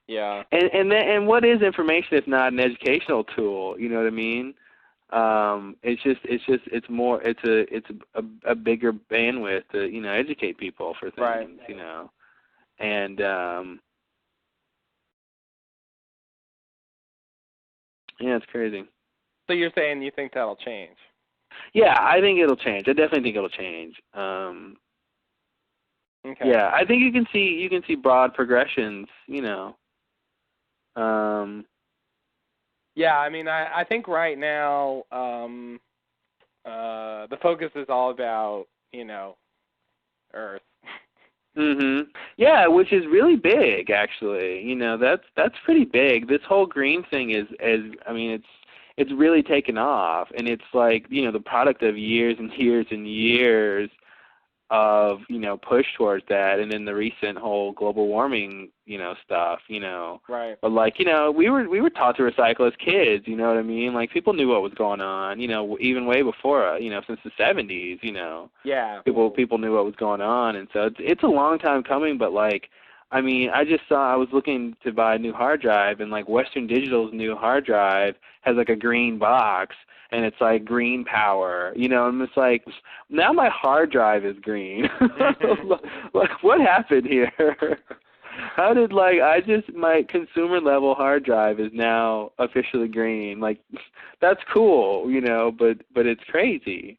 Yeah. And what is information if not an educational tool? You know what I mean? It's a bigger bandwidth to educate people for things. Right. And yeah, it's crazy. So you're saying you think that'll change? Yeah, I think it'll change. I definitely think it'll change. Okay. Yeah, I think you can see broad progressions. Yeah, I mean, I think right now the focus is all about Earth. Mhm. Yeah, which is really big, actually. That's pretty big. This whole green thing is I mean, it's really taken off, and it's the product of years and years and years of push towards that, and then the recent whole global warming stuff. Right. But we were taught to recycle as kids. You know what I mean? People knew what was going on. Even way before since the 70s. Yeah. People knew what was going on, and so it's a long time coming. But I mean, I was looking to buy a new hard drive, and Western Digital's new hard drive has a green box, and it's green power, and it's now my hard drive is green. What happened here? How did my consumer level hard drive is now officially green? That's cool, but it's crazy,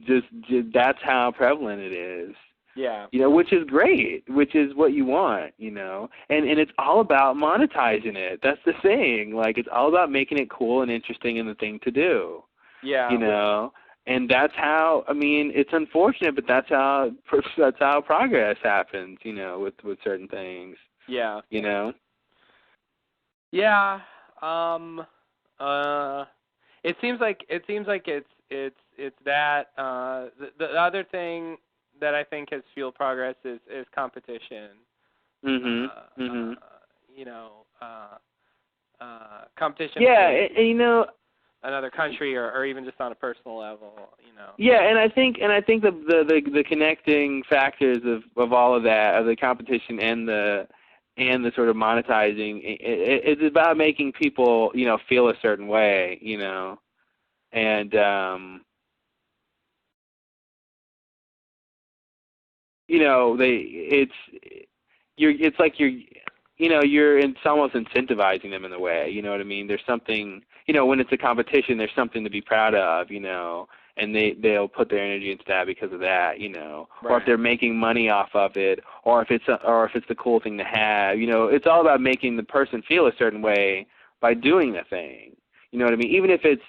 just that's how prevalent it is. Yeah. Which is great, which is what you want, and it's all about monetizing it. That's the thing. It's all about making it cool and interesting and the thing to do. Yeah. And that's how, I mean, it's unfortunate, but that's how progress happens, with certain things. Yeah. Yeah. It seems like it's that the other thing that I think has fueled progress is competition. Competition. Yeah, and another country, or even just on a personal level. Yeah, and I think the connecting factors of all of that, of the competition and the sort of monetizing, it's about making people feel a certain way, and it's almost incentivizing them in a way, you know what I mean? There's something, when it's a competition, there's something to be proud of, and they'll put their energy into that because of that, Right. Or if they're making money off of it, or if it's the cool thing to have, it's all about making the person feel a certain way by doing the thing. You know what I mean? Even if it's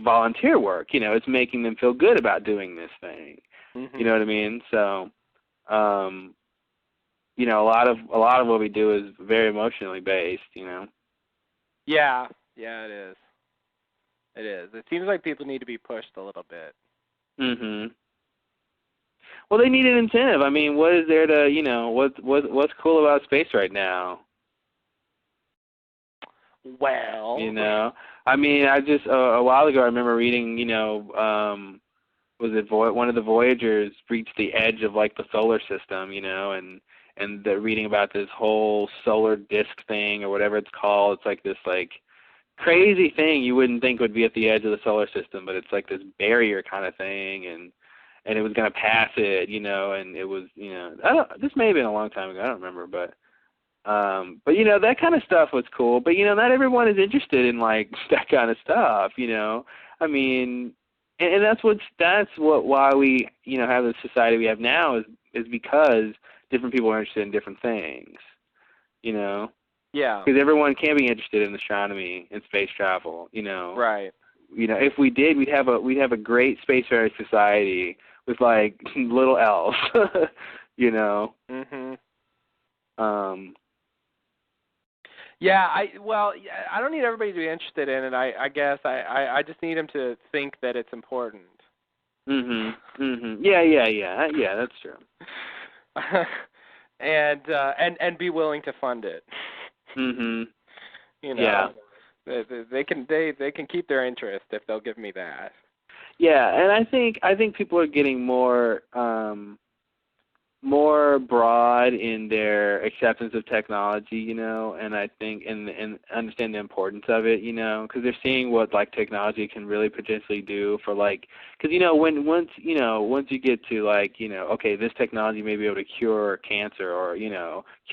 volunteer work, it's making them feel good about doing this thing. Mm-hmm. You know what I mean? So, a lot of what we do is very emotionally based. Yeah, it is. It is. It seems like people need to be pushed a little bit. Mhm. Well, they need an incentive. I mean, what is there to what's cool about space right now? Well, I mean, I just a while ago I remember reading, was it one of the Voyagers reached the edge of the solar system, and they're reading about this whole solar disk thing or whatever it's called. It's this crazy thing you wouldn't think would be at the edge of the solar system, but it's this barrier kind of thing, and it was going to pass it, and it was, this may have been a long time ago, I don't remember, but that kind of stuff was cool. But not everyone is interested in that kind of stuff. I mean, and that's why we, have the society we have now is because different people are interested in different things, Yeah. Because everyone can be interested in astronomy and space travel, Right. If we did, we'd have a great spacefaring society with like little elves, Mhm. Yeah, I don't need everybody to be interested in it. I guess I just need them to think that it's important. Yeah, that's true. And be willing to fund it. Yeah. They can keep their interest if they'll give me that. Yeah, and I think people are getting more broad in their acceptance of technology, and I think and understand the importance of it, because they're seeing what like technology can really potentially do for because once you get to okay, this technology may be able to cure cancer or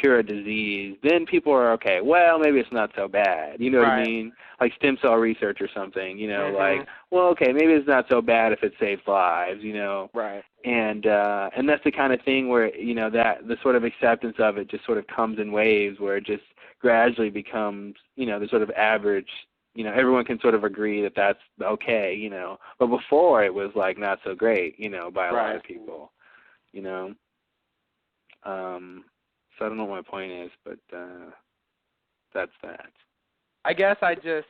cure a disease, then people are okay. Well, maybe it's not so bad. You know what I mean? Like stem cell research or something. Well, okay, maybe it's not so bad if it saves lives. Right. And that's the kind of thing where that the sort of acceptance of it just sort of comes in waves, where it just gradually becomes the sort of average. Everyone can sort of agree that that's okay. But before it was like not so great. By a lot of people. So I don't know what my point is, but that's that. I guess I just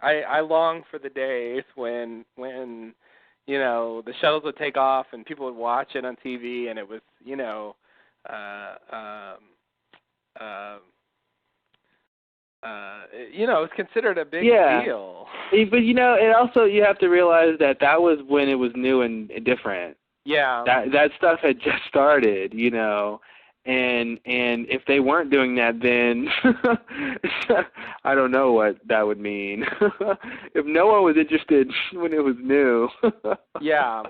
I long for the days when the shuttles would take off and people would watch it on TV, and it was, it was considered a big deal. But it also, you have to realize that was when it was new and different. Yeah. That stuff had just started, and if they weren't doing that, then I don't know what that would mean. If no one was interested when it was new, yeah,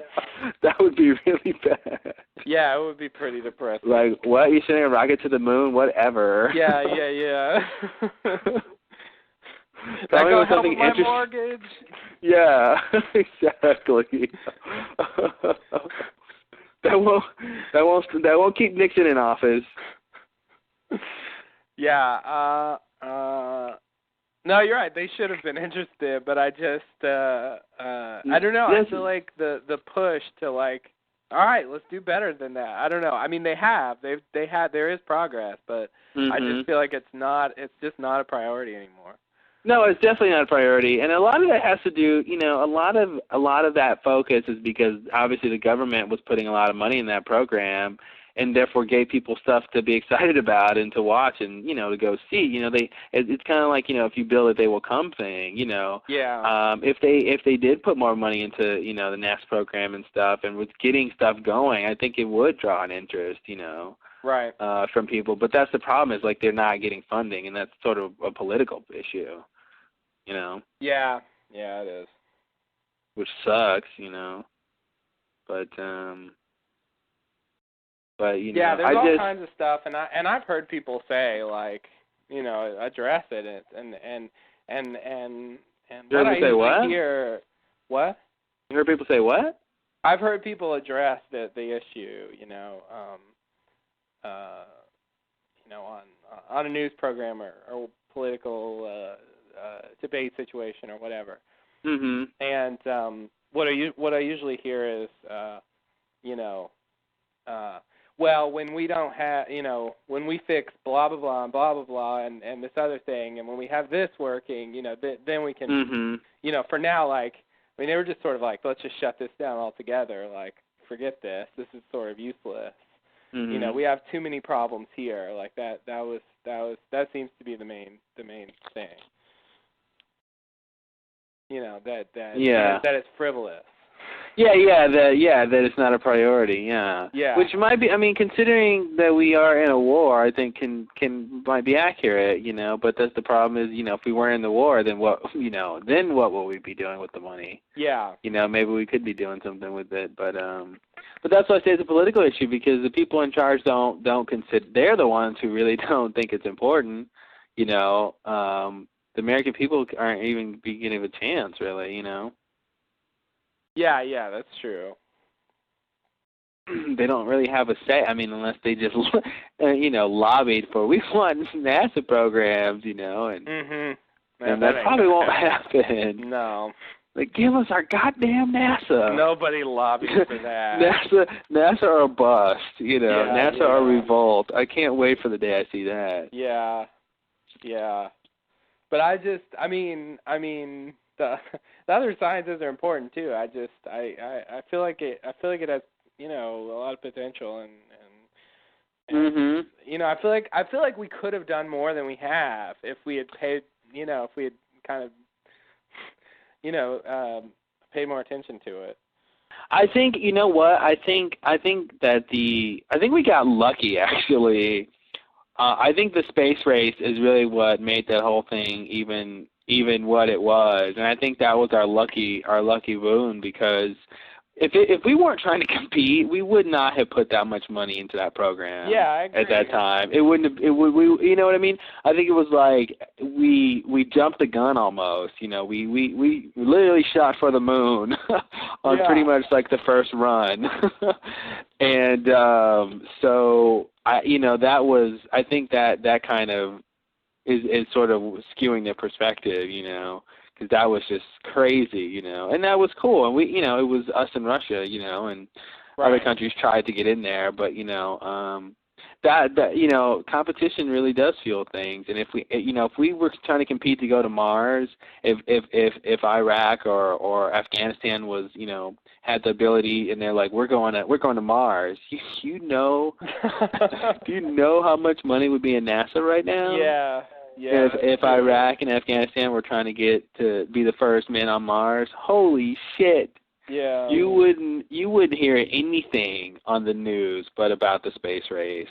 that would be really bad. Yeah, it would be pretty depressing. Like, what? You're sending a rocket to the moon? Whatever. Yeah. Tell me help something with my interesting. Mortgage. Yeah, exactly. That won't keep Nixon in office. Yeah. No, you're right. They should have been interested, but I just I don't know. I feel like the push to all right, let's do better than that. I don't know. I mean, they have. There is progress, but I just feel like it's just not a priority anymore. No, it's definitely not a priority, and a lot of that has to do, a lot of that focus is because obviously the government was putting a lot of money in that program, and therefore gave people stuff to be excited about and to watch and to go see. It's kind of like if you build it, they will come thing. Yeah. If they did put more money into the NASA program and stuff, and was getting stuff going, I think it would draw an interest. Right. From people, but that's the problem is they're not getting funding, and that's sort of a political issue. Yeah, it is. Which sucks, but yeah, there's all kinds of stuff, and I've heard people say address it and what I usually hear. What? You heard people say what? I've heard people address the issue, on a news program or political debate situation or whatever. Mhm. And what I usually hear is, well, when we don't have, when we fix blah blah blah and blah blah blah and this other thing, and when we have this working, then we can, for now, they were just sort of let's just shut this down altogether. Forget this. This is sort of useless. Mm-hmm. We have too many problems here. That seems to be the main thing. That it's frivolous. That it's not a priority. Yeah. Which might be. I mean, considering that we are in a war, I think might be accurate. But that's the problem is, if we weren't in the war, then what? Then what will we be doing with the money? Yeah. Maybe we could be doing something with it, but that's why I say it's a political issue, because the people in charge don't consider. They're the ones who really don't think it's important. the American people aren't even beginning a chance, really. Yeah, that's true. They don't really have a say. I mean, unless they just, lobbied for, we want NASA programs, and Mm-hmm. that probably won't happen. No. Like, give us our goddamn NASA. Nobody lobbied for that. NASA or bust, NASA or revolt. I can't wait for the day I see that. Yeah. But I mean, the other sciences are important too. I feel like it has, a lot of potential and I feel like we could have done more than we have if we had paid, if we had kind of paid more attention to it. I think what I think we got lucky actually. I think the space race is really what made that whole thing even what it was, and I think that was our lucky boon, because if we weren't trying to compete, we would not have put that much money into that program. Yeah, I agree. At that time, it wouldn't have. We you know what I mean? I think it was like we jumped the gun almost. We literally shot for the moon on pretty much like the first run, and so that was, I think that kind of is sort of skewing the perspective, because that was just crazy, and that was cool, and we, it was us and Russia, and other countries tried to get in there, but that competition really does fuel things, and if we were trying to compete to go to Mars, if Iraq or Afghanistan was, had the ability, and they're like, we're going to Mars, do you know how much money would be in NASA right now? Yeah. If Iraq and Afghanistan were trying to get to be the first men on Mars, holy shit. Yeah. You wouldn't hear anything on the news but about the space race.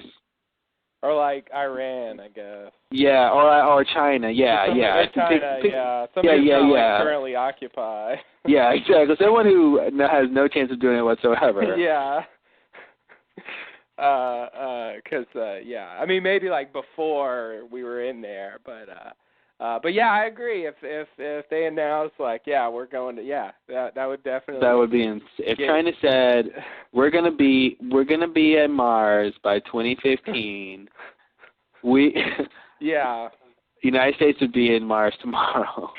Or like Iran, I guess. Yeah, or China. Yeah. China, somebody currently occupied. Yeah, exactly. Someone who has no chance of doing it whatsoever. Yeah. I mean, maybe like before we were in there, but yeah, I agree. If they announced like, we're going to, that would definitely. That would be if China said we're gonna be at Mars by 2015, United States would be in Mars tomorrow.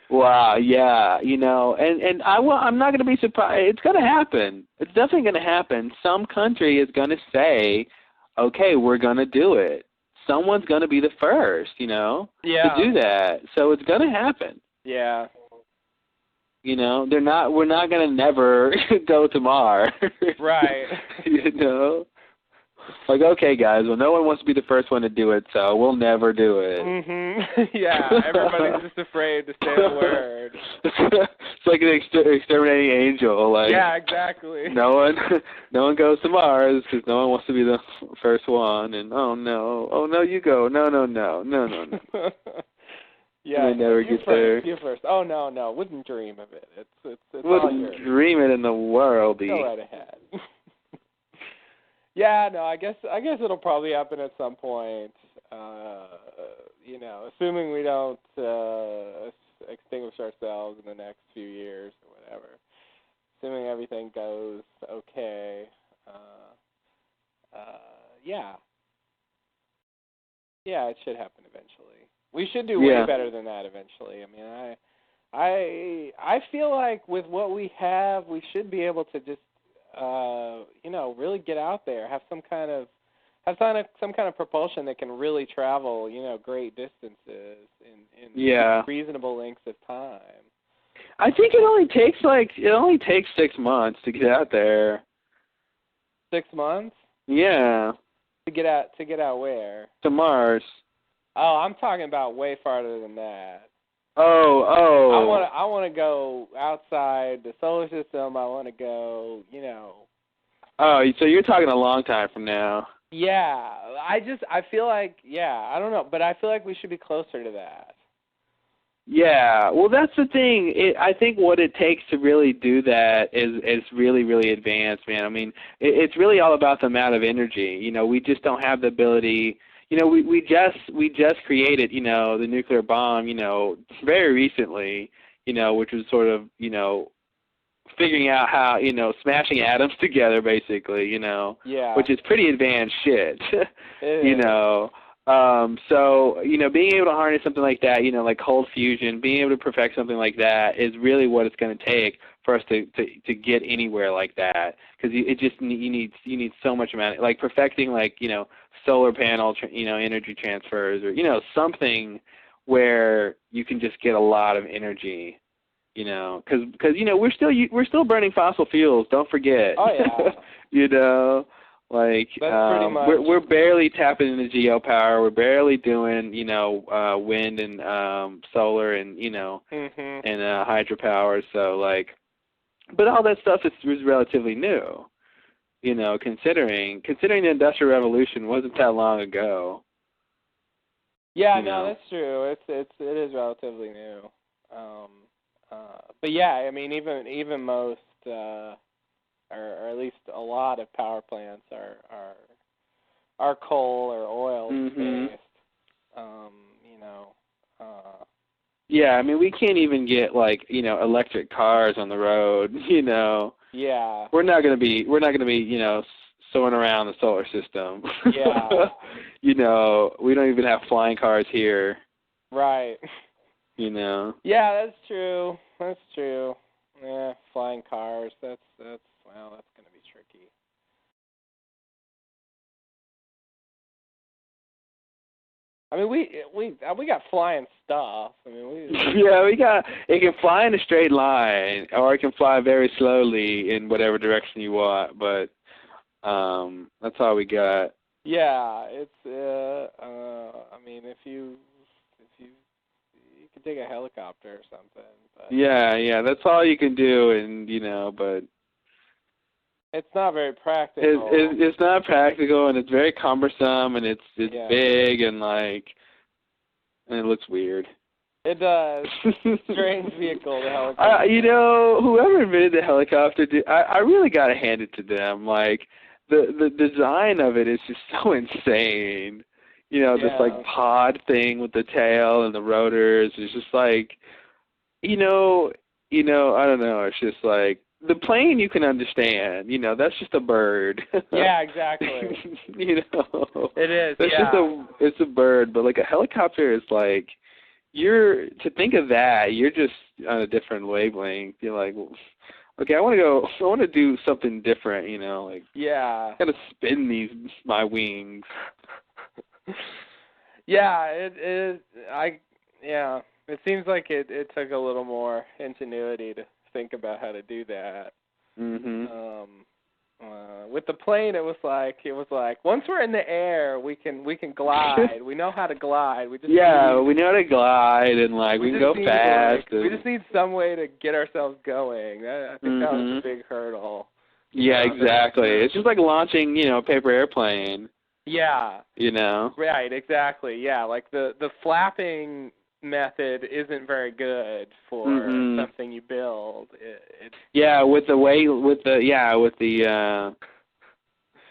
Wow, yeah, and I'm not going to be surprised. It's going to happen. It's definitely going to happen. Some country is going to say, okay, we're going to do it. Someone's going to be the first, to do that. So it's going to happen. Yeah. We're not going to never go to Mars. Right. Like, okay, guys, well, no one wants to be the first one to do it, so we'll never do it. Mm-hmm. Yeah, everybody's just afraid to say the word. It's like an exterminating angel. Like, yeah, exactly. No one goes to Mars because no one wants to be the first one. And oh no, you go. No. Yeah, they never get there. You first. Oh no, wouldn't dream of it. It's wouldn't dream it in the world. Go right ahead. Yeah, no, I guess it'll probably happen at some point. Assuming we don't extinguish ourselves in the next few years or whatever. Assuming everything goes okay. Yeah, it should happen eventually. We should do way better than that eventually. I mean, I feel like with what we have, we should be able to just really get out there, have some kind of propulsion that can really travel, great distances in reasonable lengths of time. I think it only takes 6 months to get out there. 6 months? Yeah. To get out where? To Mars. Oh, I'm talking about way farther than that. Oh. I want to go outside the solar system. I want to go, Oh, so you're talking a long time from now. Yeah, I feel like, I don't know, but I feel like we should be closer to that. Yeah, well, that's the thing. I think what it takes to really do that is really, really advanced, man. I mean, it's really all about the amount of energy. We just don't have the ability. we just created, the nuclear bomb, very recently, which was sort of, figuring out how, smashing atoms together, basically, Yeah. which is pretty advanced shit, It is. So, being able to harness something like that, like cold fusion, being able to perfect something like that is really what it's going to take for us to get anywhere like that, because you need so much amount, like perfecting, like, solar panel, energy transfers, or, something where you can just get a lot of energy. Because we're still burning fossil fuels. Don't forget. Oh yeah. Like That's pretty much. we're barely tapping into geopower. We're barely doing wind and solar and Mhm. and hydropower. So like, but all that stuff is relatively new. Considering the Industrial Revolution wasn't that long ago. Yeah, no, that's true. It is relatively new. But yeah, I mean, even most, or at least a lot of power plants are coal or oil based. Yeah, I mean, we can't even get like electric cars on the road. Yeah. We're not gonna be soaring around the solar system. Yeah. We don't even have flying cars here. Right. Yeah, that's true. That's true. Yeah, flying cars. That's going to be tricky. I mean, we got flying stuff. I mean, it can fly in a straight line, or it can fly very slowly in whatever direction you want. But that's all we got. Yeah, it's. I mean, if you could take a helicopter or something. But Yeah, that's all you can do, and but it's not very practical. It's not practical, and it's very cumbersome, and it's big, and and it looks weird. It does. Strange vehicle, the helicopter. Whoever invented the helicopter, I really got to hand it to them. Like, the design of it is just so insane. This like pod thing with the tail and the rotors. It's just like, I don't know. It's just like the plane you can understand. That's just a bird. Yeah, exactly. It is. It's a bird, but like a helicopter is like, to think of that, you're just on a different wavelength. You're like, okay, I want to do something different, like, yeah, I gotta spin my wings. Yeah, it seems like it took a little more ingenuity to think about how to do that. Mhm. With the plane, it was like once we're in the air, we can glide. We know how to glide. We know how to glide, and like we can go fast. We just need some way to get ourselves going. I think that was a big hurdle. Yeah, exactly. It's just like launching, a paper airplane. Yeah. Right, exactly. Yeah, like the flapping method isn't very good for something you build.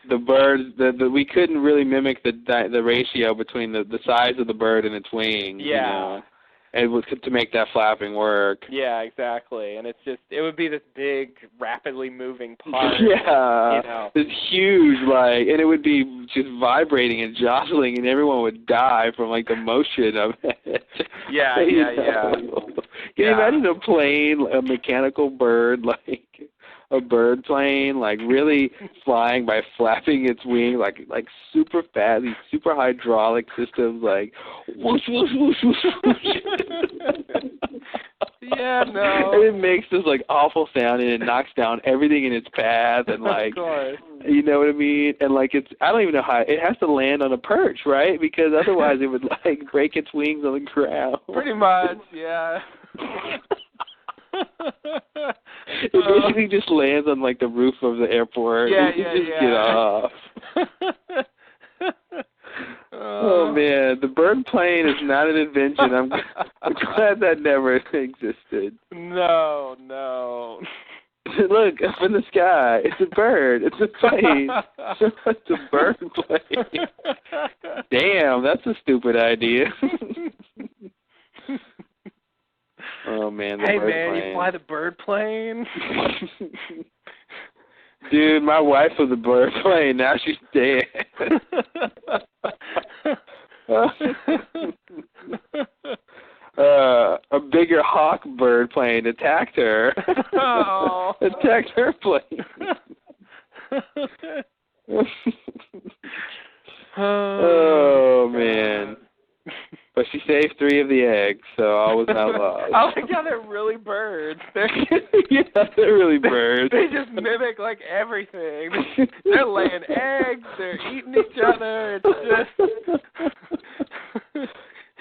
The birds, we couldn't really mimic the ratio between the size of the bird and its wings. Yeah. And to make that flapping work. Yeah, exactly. And it would be this big, rapidly moving part. Yeah. This huge, and it would be just vibrating and jostling, and everyone would die from like the motion of it. Yeah. Can you imagine a plane, a mechanical bird, like a bird plane, like really flying by flapping its wings, like super fast, these super hydraulic systems, like whoosh, whoosh, whoosh, whoosh, whoosh. Yeah, no. And it makes this like awful sound, and it knocks down everything in its path, and like, of course. You know what I mean? And like I don't even know how it has to land on a perch, right? Because otherwise it would like break its wings on the ground. Pretty much, yeah. It basically just lands on like the roof of the airport. Yeah. Get off. Oh man, the bird plane is not an invention. I'm glad that never existed. No. Look, up in the sky. It's a bird. It's a plane. It's a bird plane. Damn, that's a stupid idea. Oh, man, the hey, bird man, plane. you fly the bird plane? Dude, my wife was a bird plane. Now she's dead. A bigger hawk bird plane attacked her. Oh. Attacked her plane. Oh, man. But she saved 3 of the eggs, so all was not lost. I like how they're really birds. Yeah, they're really birds. They just mimic like everything. They're laying eggs. They're eating each other. It's just.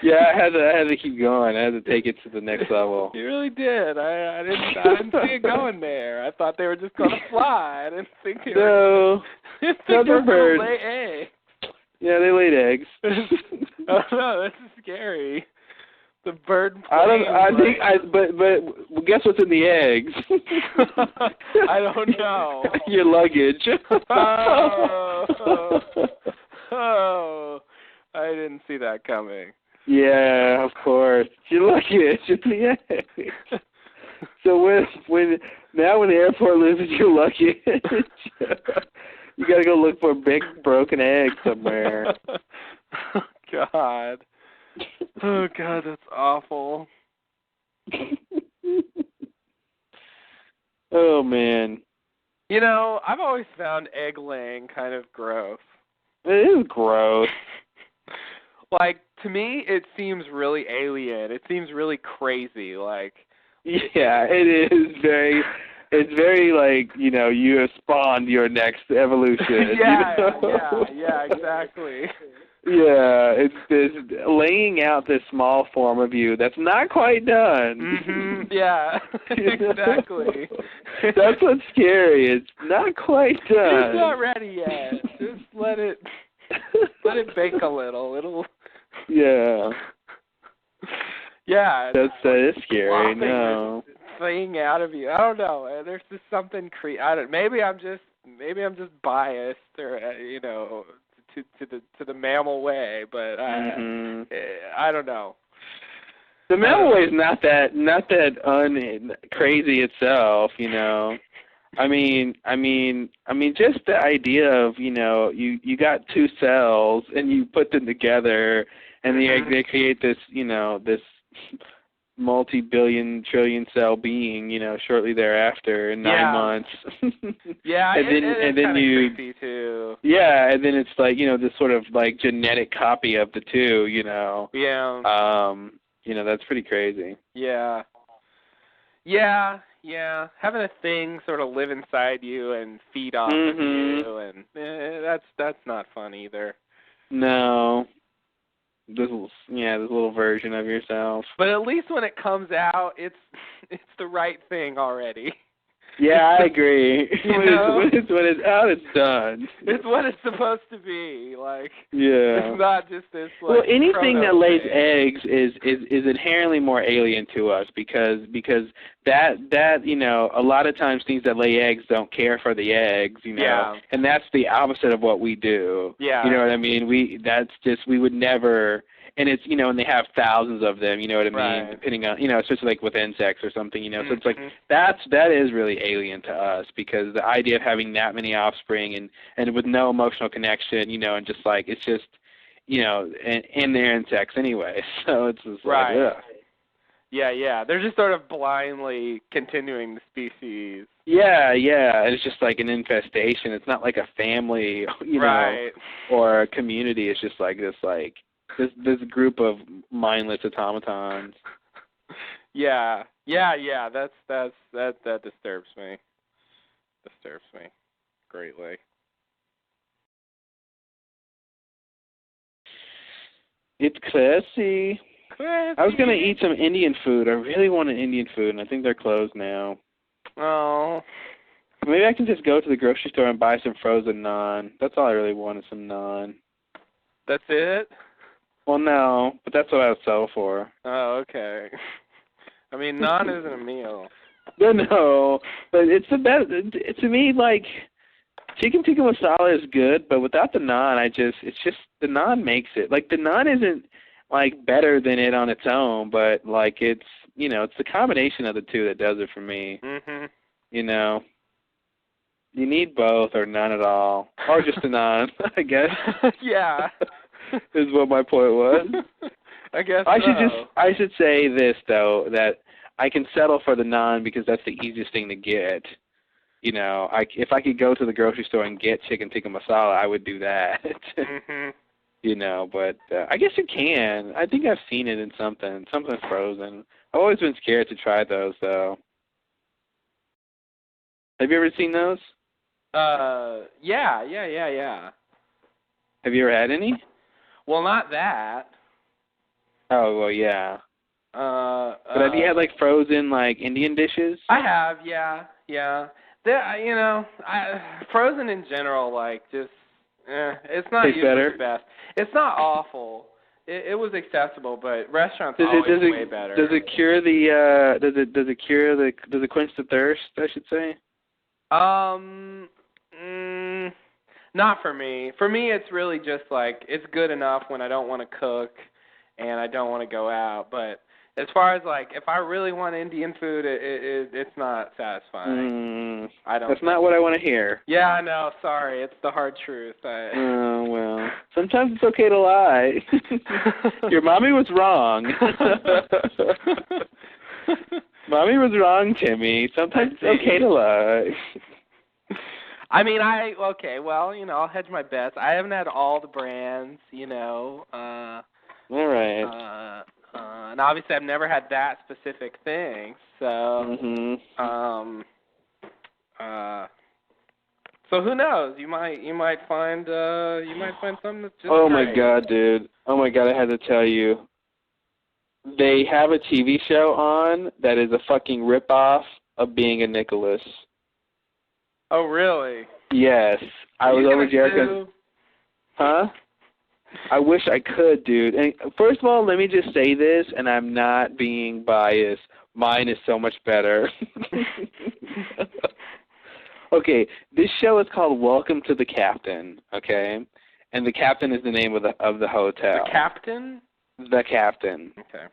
Yeah, I had to keep going. I had to take it to the next level. You really did. I didn't see it going there. I thought they were just gonna fly. I didn't think they were. No, they're birds. gonna lay eggs. Yeah, they laid eggs. Oh no, this is scary. The bird. But guess what's in the eggs? I don't know. Your luggage. Oh, I didn't see that coming. Yeah, of course. Your luggage in the eggs. So when the airport loses your luggage, you gotta go look for a big broken egg somewhere. Oh, God. Oh, God, that's awful. Oh, man. You know, I've always found egg laying kind of gross. It is gross. Like, to me, it seems really alien. It seems really crazy. Like, yeah, it is very. It's very like, you know, you have spawned your next evolution. Yeah, you know? yeah, exactly. Yeah, it's this laying out this small form of you that's not quite done. Mm-hmm. Yeah, exactly. That's what's scary. It's not quite done. It's not ready yet. Just let it bake a little. It'll. Yeah. Yeah. That is scary. No. Thing out of you. I don't know. There's just something maybe I'm just biased, or you know, to the mammal way, but I don't know. The mammal way is not that crazy itself, you know. I mean, just the idea of, you know, you got 2 cells and you put them together and they create this, you know, this multi-billion trillion cell being, you know, shortly thereafter in 9 months. Yeah, and then you creepy too. Yeah, and then it's like, you know, this sort of like genetic copy of the 2, you know. Yeah. You know, that's pretty crazy. Yeah. Yeah. Yeah, having a thing sort of live inside you and feed off of you, and that's not fun either. No. This little version of yourself. But at least when it comes out, it's the right thing already. Yeah, I agree. When it's out, it's done. It's what it's supposed to be. Like, yeah. It's not just this. Like, well, anything that lays thing. eggs is inherently more alien to us because that you know, a lot of times things that lay eggs don't care for the eggs, you know, and that's the opposite of what we do. Yeah. You know what I mean? We would never. And it's, you know, and they have thousands of them, you know what I mean, right. Depending on, you know, especially like with insects or something, you know, so it's like, that is really alien to us because the idea of having that many offspring and with no emotional connection, you know, and just like, it's just, you know, and they're insects anyway, so it's just right. like, ugh. Yeah, they're just sort of blindly continuing the species. Yeah, it's just like an infestation. It's not like a family, you know, or a community. It's just like this group of mindless automatons. Yeah. That disturbs me. Greatly. It's classy. I was gonna eat some Indian food. I really wanted Indian food, and I think they're closed now. Oh. Maybe I can just go to the grocery store and buy some frozen naan. That's all I really want is some naan. That's it? Well, no, but that's what I would sell for. Oh, okay. I mean, naan isn't a meal. No, but it's the best. To me, like, chicken tikka masala is good, but without the naan, it's just the naan makes it. Like, the naan isn't like better than it on its own, but like it's it's the combination of the two that does it for me. Mhm. You know, you need both or none at all, or just a naan, I guess. Yeah. Is what my point was. I guess I should say this though, that I can settle for the naan because that's the easiest thing to get. You know, if I could go to the grocery store and get chicken tikka masala, I would do that. Mhm. You know, but I guess you can. I think I've seen it in something frozen. I've always been scared to try those though. Have you ever seen those? Yeah. Have you ever had any? Well, not that. Oh, well, yeah. But have you had like frozen like Indian dishes? I have, yeah. Frozen in general, like just, it's not Tastes usually better? the best. It's not awful. It was accessible, but restaurants always way better. Does it cure does it quench the thirst, I should say? Not for me. For me, it's really just like it's good enough when I don't want to cook and I don't want to go out. But as far as like if I really want Indian food, it's not satisfying. I don't. That's not what I want to hear. Yeah, I know. Sorry, it's the hard truth. Oh well. Sometimes it's okay to lie. Your mommy was wrong. Mommy was wrong, Timmy. Sometimes it's okay to lie. I mean, okay, well, I'll hedge my bets. I haven't had all the brands, All right. And obviously I've never had that specific thing, so, so who knows? You might find something that's just Oh great. my God, dude. Oh my God, I had to tell you. They have a TV show on that is a fucking ripoff of Being a Nicholas. Oh, really? Yes. I was over Jericho. Huh? I wish I could, dude. And first of all, let me just say this, and I'm not being biased. Mine is so much better. Okay, this show is called Welcome to the Captain, okay? And the Captain is the name of the hotel. The Captain? The Captain. Okay.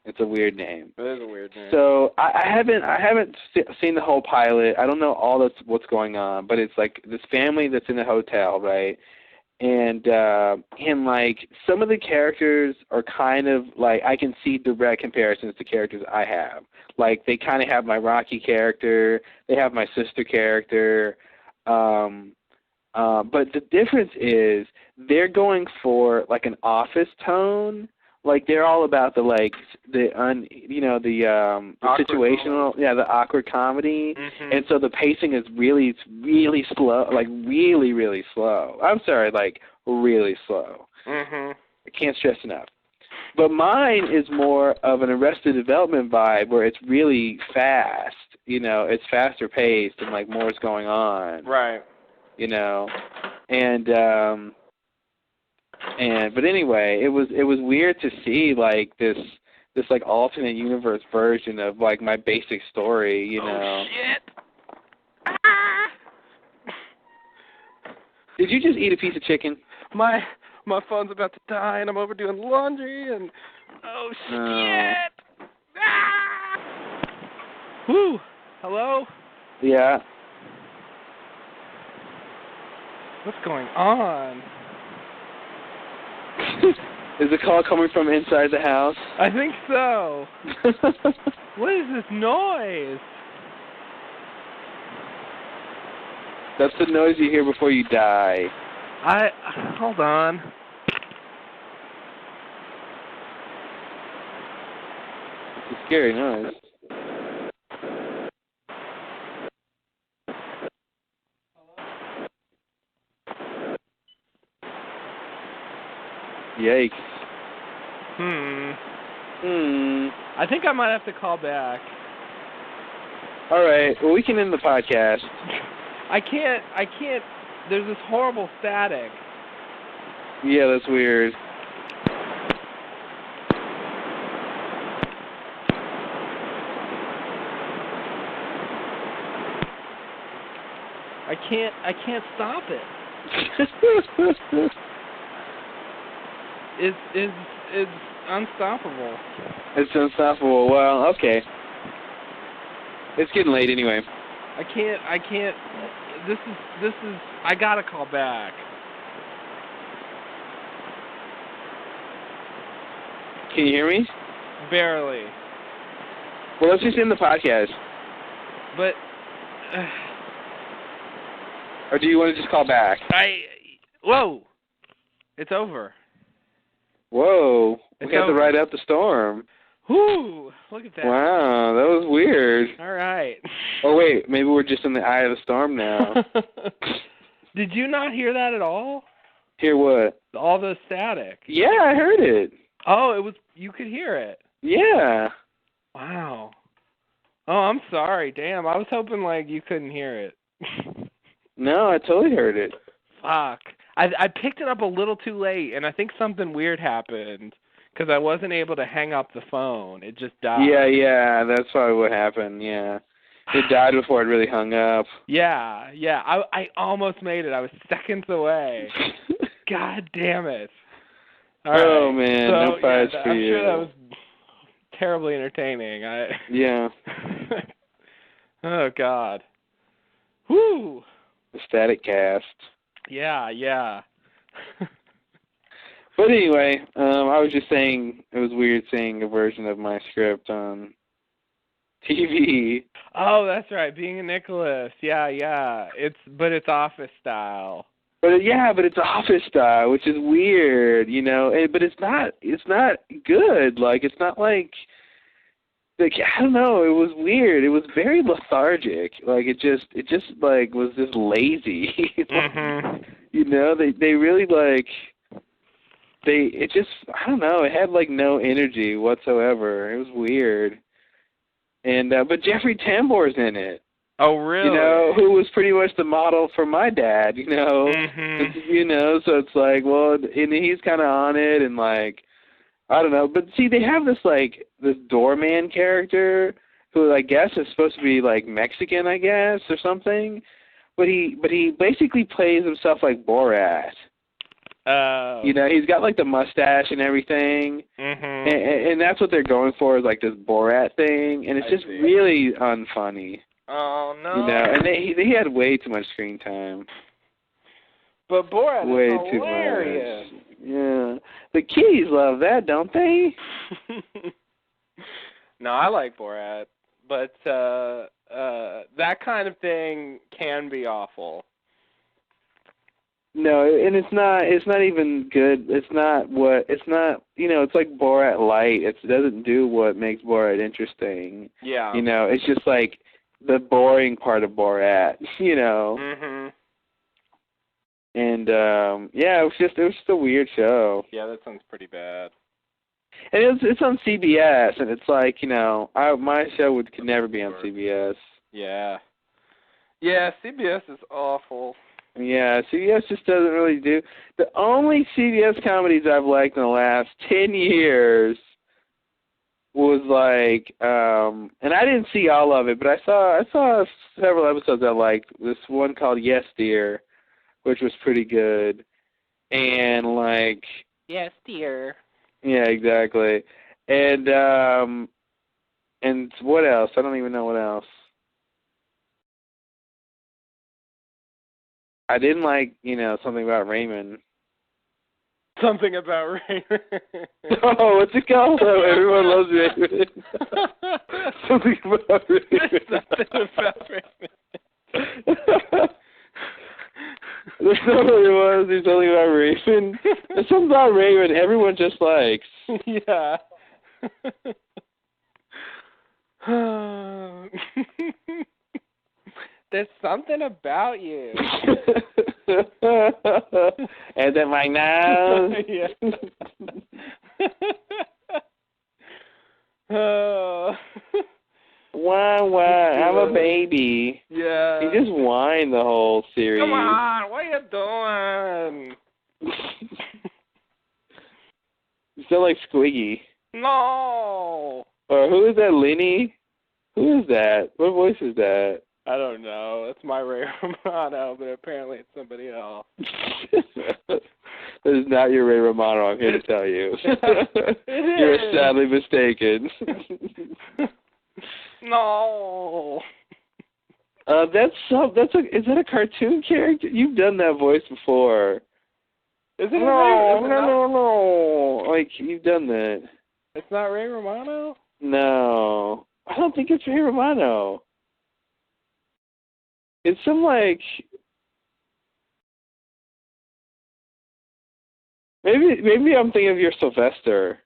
It's a weird name. It is a weird name. So I haven't seen the whole pilot. I don't know all what's going on, but it's like this family that's in the hotel, right? And like some of the characters are kind of like I can see direct comparisons to characters I have. Like they kind of have my Rocky character, they have my sister character, but the difference is they're going for like an Office tone. Like they're all about the situational, the awkward comedy, and so the pacing is really slow, like really slow. I'm sorry, like really slow. I can't stress enough. But mine is more of an Arrested Development vibe, where it's really fast. It's faster paced and like more is going on. Right. But anyway, it was weird to see like this like alternate universe version of like my basic story, Oh shit! Did you just eat a piece of chicken? My phone's about to die, and I'm overdoing laundry, and oh shit! Whew. Hello? Yeah. What's going on? Is the call coming from inside the house? I think so. What is this noise? That's the noise you hear before you die. Hold on. It's a scary noise. Yikes. I think I might have to call back. All right. Well, we can end the podcast. I can't. There's this horrible static. Yeah, that's weird. I can't stop it. It's unstoppable. It's unstoppable. Well, okay. It's getting late anyway. I can't. This is. I gotta call back. Can you hear me? Barely. Well, let's just end the podcast. But. Or do you want to just call back? Whoa! It's over. Whoa! We got to ride out the storm. Whoo! Look at that. Wow, that was weird. All right. Oh wait, maybe we're just in the eye of the storm now. Did you not hear that at all? Hear what? All the static. Yeah, I heard it. Oh, it was. You could hear it. Yeah. Wow. Oh, I'm sorry. Damn, I was hoping like you couldn't hear it. No, I totally heard it. Fuck. I picked it up a little too late, and I think something weird happened because I wasn't able to hang up the phone. It just died. Yeah, that's probably what happened. Yeah, it died before it really hung up. Yeah. I almost made it. I was seconds away. God damn it. All oh right. man, so, no prize for I'm you. sure that was terribly entertaining. Yeah. Oh God. Whoo. The Static Cast. Yeah. But anyway, I was just saying it was weird seeing a version of my script on TV. Oh, that's right. Being a Nicholas. Yeah. But it's Office style. But it's Office style, which is weird, you know. But it's not good. Like it's not like I don't know. It was weird. It was very lethargic. Like it just like was just lazy. Mm-hmm. You know, they really like it just I don't know. It had like no energy whatsoever. It was weird. And but Jeffrey Tambor's in it. Oh, really? You know, who was pretty much the model for my dad. You know, You know, so it's like, well, and he's kind of on it, and like, I don't know. But see, they have this doorman character who I guess is supposed to be like Mexican, I guess, or something. But he basically plays himself like Borat. You know, he's got like the mustache and everything, and that's what they're going for is like this Borat thing, and it's just really unfunny. Oh no! You know, and he had way too much screen time. But Borat way is too hilarious. much. Yeah, the kiddies love that, don't they? No, I like Borat, but that kind of thing can be awful. No, and it's not even good. It's not, you know, it's like Borat light. It doesn't do what makes Borat interesting. Yeah. You know, it's just like the boring part of Borat, you know. And yeah, it was just a weird show. Yeah, that sounds pretty bad. And it's on CBS, and it's like, you know, my show could never be on CBS. Yeah. Yeah, CBS is awful. Yeah, CBS just doesn't really do. The only CBS comedies I've liked in the last 10 years was like, and I didn't see all of it, but I saw several episodes I liked. This one called Yes Dear, which was pretty good, and like. Yes, dear. Yeah, exactly, and what else? I don't even know what else. I didn't like, you know, Something About Raymond. Something About Raymond. Oh, what's it called? Oh, everyone loves Raymond. Something About Raymond. Something About Raymond. That's not what it was. There's Something About Raymond. There's Something About Raymond everyone just likes. Yeah. There's something about you. And then my nose. Yeah. Wah, I'm a baby. Yeah. He just whined the whole series. Come on, what are you doing? You sound like Squiggy. No. Or who is that, Lenny? Who is that? What voice is that? I don't know. it's my Ray Romano, but apparently it's somebody else. This is not your Ray Romano, I'm here to tell you. You're sadly mistaken. No. Is that a cartoon character? You've done that voice before. Is it No. Like, you've done that. It's not Ray Romano? No. I don't think it's Ray Romano. It's some, like... Maybe I'm thinking of your Sylvester.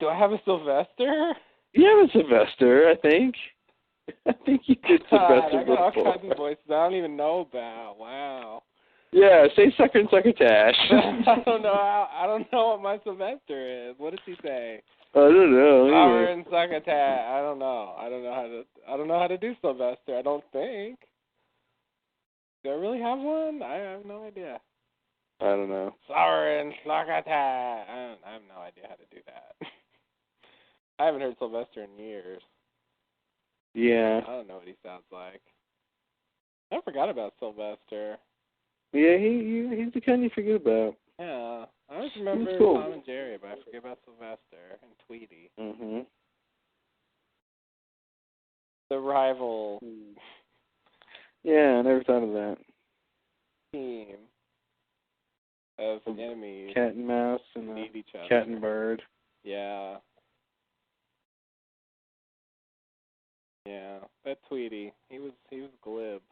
Do I have a Sylvester? You have a Sylvester, I think. I think you did Sylvester I got all before. kinds of voices I don't even know about. Wow. Yeah, say sucker and succotash. I don't know what my Sylvester is. What does he say? I don't know. Power and succotash. I don't know. I don't know how to do Sylvester. I don't think. Do I really have one? I have no idea. I don't know. Sour and succotash. I have no idea how to do that. I haven't heard Sylvester in years. Yeah. I don't know what he sounds like. I forgot about Sylvester. Yeah, he's the kind you forget about. Yeah. I always remember cool. Tom and Jerry, but I forget about Sylvester and Tweety. Mhm. The rival Yeah, I never thought of that. team of enemies Cat and mouse and need each other. cat and bird. Yeah. Yeah. That Tweety. He was glib.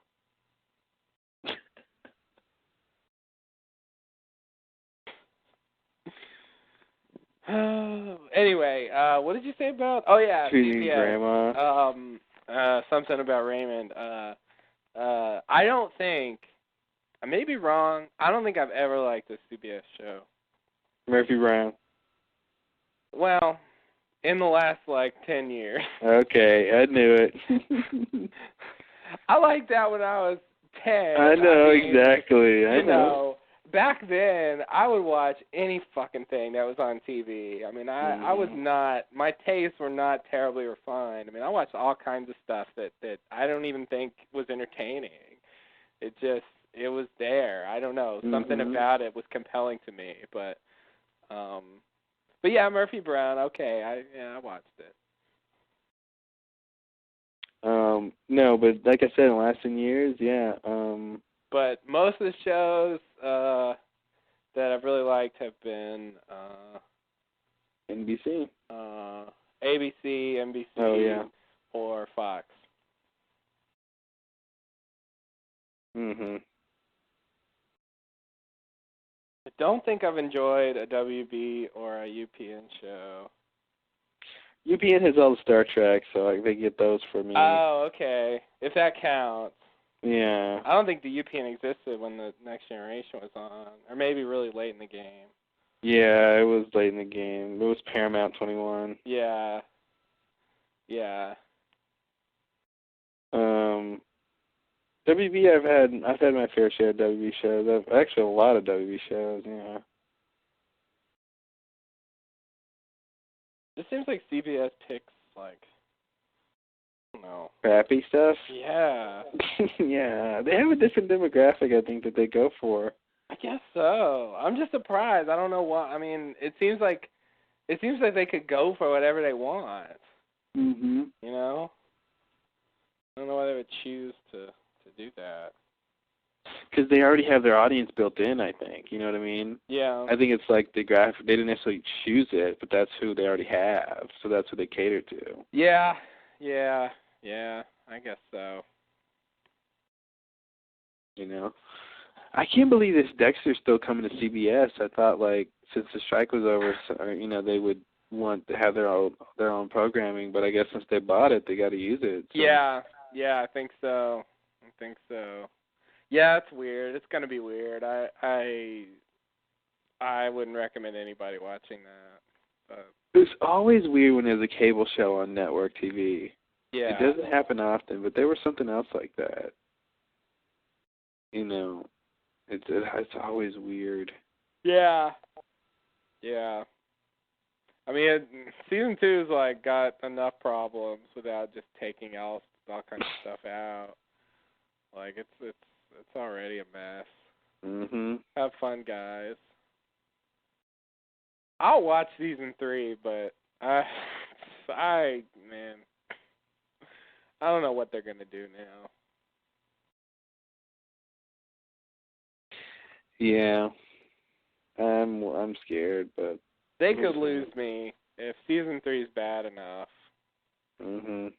Anyway, what did you say about? Oh yeah, Tweety and Grandma. Something about Raymond. I don't think. I may be wrong. I don't think I've ever liked a CBS show. Murphy Brown. Well, in the last 10 years. Okay, I knew it. I liked that when I was 10. I know, exactly. I know. Back then, I would watch any fucking thing that was on TV. I mean, I was not, my tastes were not terribly refined. I mean, I watched all kinds of stuff that I don't even think was entertaining. It was there. I don't know. Something about it was compelling to me. But yeah, Murphy Brown, okay. I watched it. No, but like I said, in the last 10 years, yeah. But most of the shows that I've really liked have been NBC. ABC, NBC, or Fox. Mhm. I don't think I've enjoyed a WB or a UPN show. UPN has all the Star Trek, so they get those for me. Oh, okay. If that counts. Yeah. I don't think the UPN existed when the Next Generation was on, or maybe really late in the game. Yeah, it was late in the game. It was Paramount 21. Yeah. Yeah. WB, I've had my fair share of WB shows. Actually a lot of WB shows. Yeah. It seems like CBS picks I don't know. Crappy stuff. Yeah. Yeah, they have a different demographic, I think, that they go for. I guess so. I'm just surprised. I don't know why. I mean, it seems like they could go for whatever they want. Mhm. You know? I don't know why they would choose to do that. Because they already have their audience built in, I think. You know what I mean? Yeah. I think it's like they didn't necessarily choose it, but that's who they already have, so that's who they cater to. Yeah. I guess so. You know? I can't believe this Dexter's still coming to CBS. I thought, since the strike was over, they would want to have their own programming, but I guess since they bought it, they got to use it. So. Yeah, I think so. Yeah, it's weird. It's gonna be weird. I wouldn't recommend anybody watching that. It's always weird when there's a cable show on network TV. Yeah. It doesn't happen often, but there was something else like that. You know, it's always weird. Yeah. I mean, season 2's got enough problems without just taking all kinds of stuff out. Like it's already a mess. Mhm. Have fun, guys. I'll watch season 3, but man, I don't know what they're gonna do now. Yeah. I'm scared, but They could lose me if season 3 is bad enough. Mhm.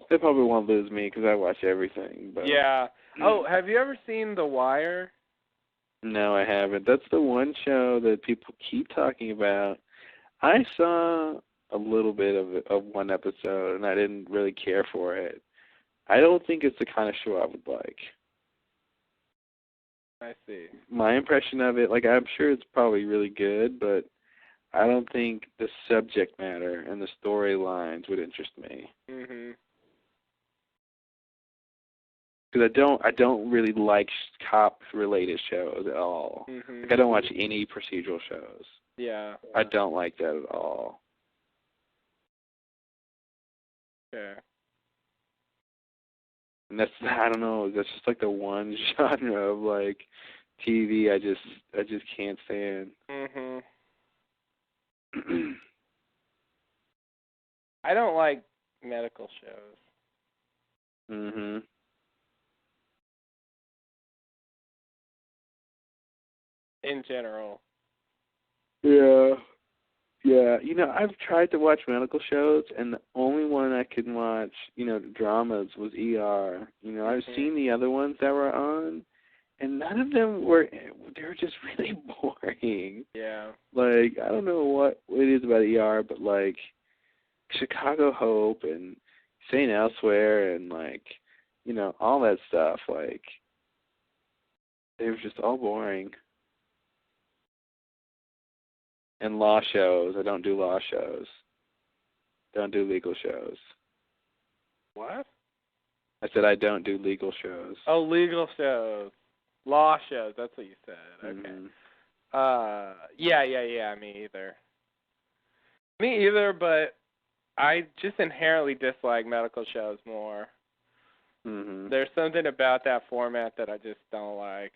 They probably won't lose me because I watch everything. But Yeah. Oh, have you ever seen The Wire? no, I haven't. That's the one show that people keep talking about. I saw a little bit of one episode, and I didn't really care for it. I don't think it's the kind of show I would like. I see. My impression of it, like, I'm sure it's probably really good, but I don't think the subject matter and the storylines would interest me. Mhm. Because I don't really like cop-related shows at all. Mhm. Like, I don't watch any procedural shows. Yeah. I don't like that at all. Yeah. And I don't know, that's just like the one genre of like TV I just can't stand. Mhm. I don't like medical shows. Mhm. In general. Yeah. Yeah. You know, I've tried to watch medical shows, and the only one I could watch, dramas was ER. I've seen the other ones that were on, and none of them they were just really boring. Yeah. Like, I don't know what it is about ER, but like Chicago Hope and St. Elsewhere and like, all that stuff, like they were just all boring. And law shows. I don't do law shows. Don't do legal shows. What? I said I don't do legal shows. Oh, legal shows. Law shows, that's what you said. Okay. Yeah, me either. Me either, but I just inherently dislike medical shows more. Mhm. There's something about that format that I just don't like.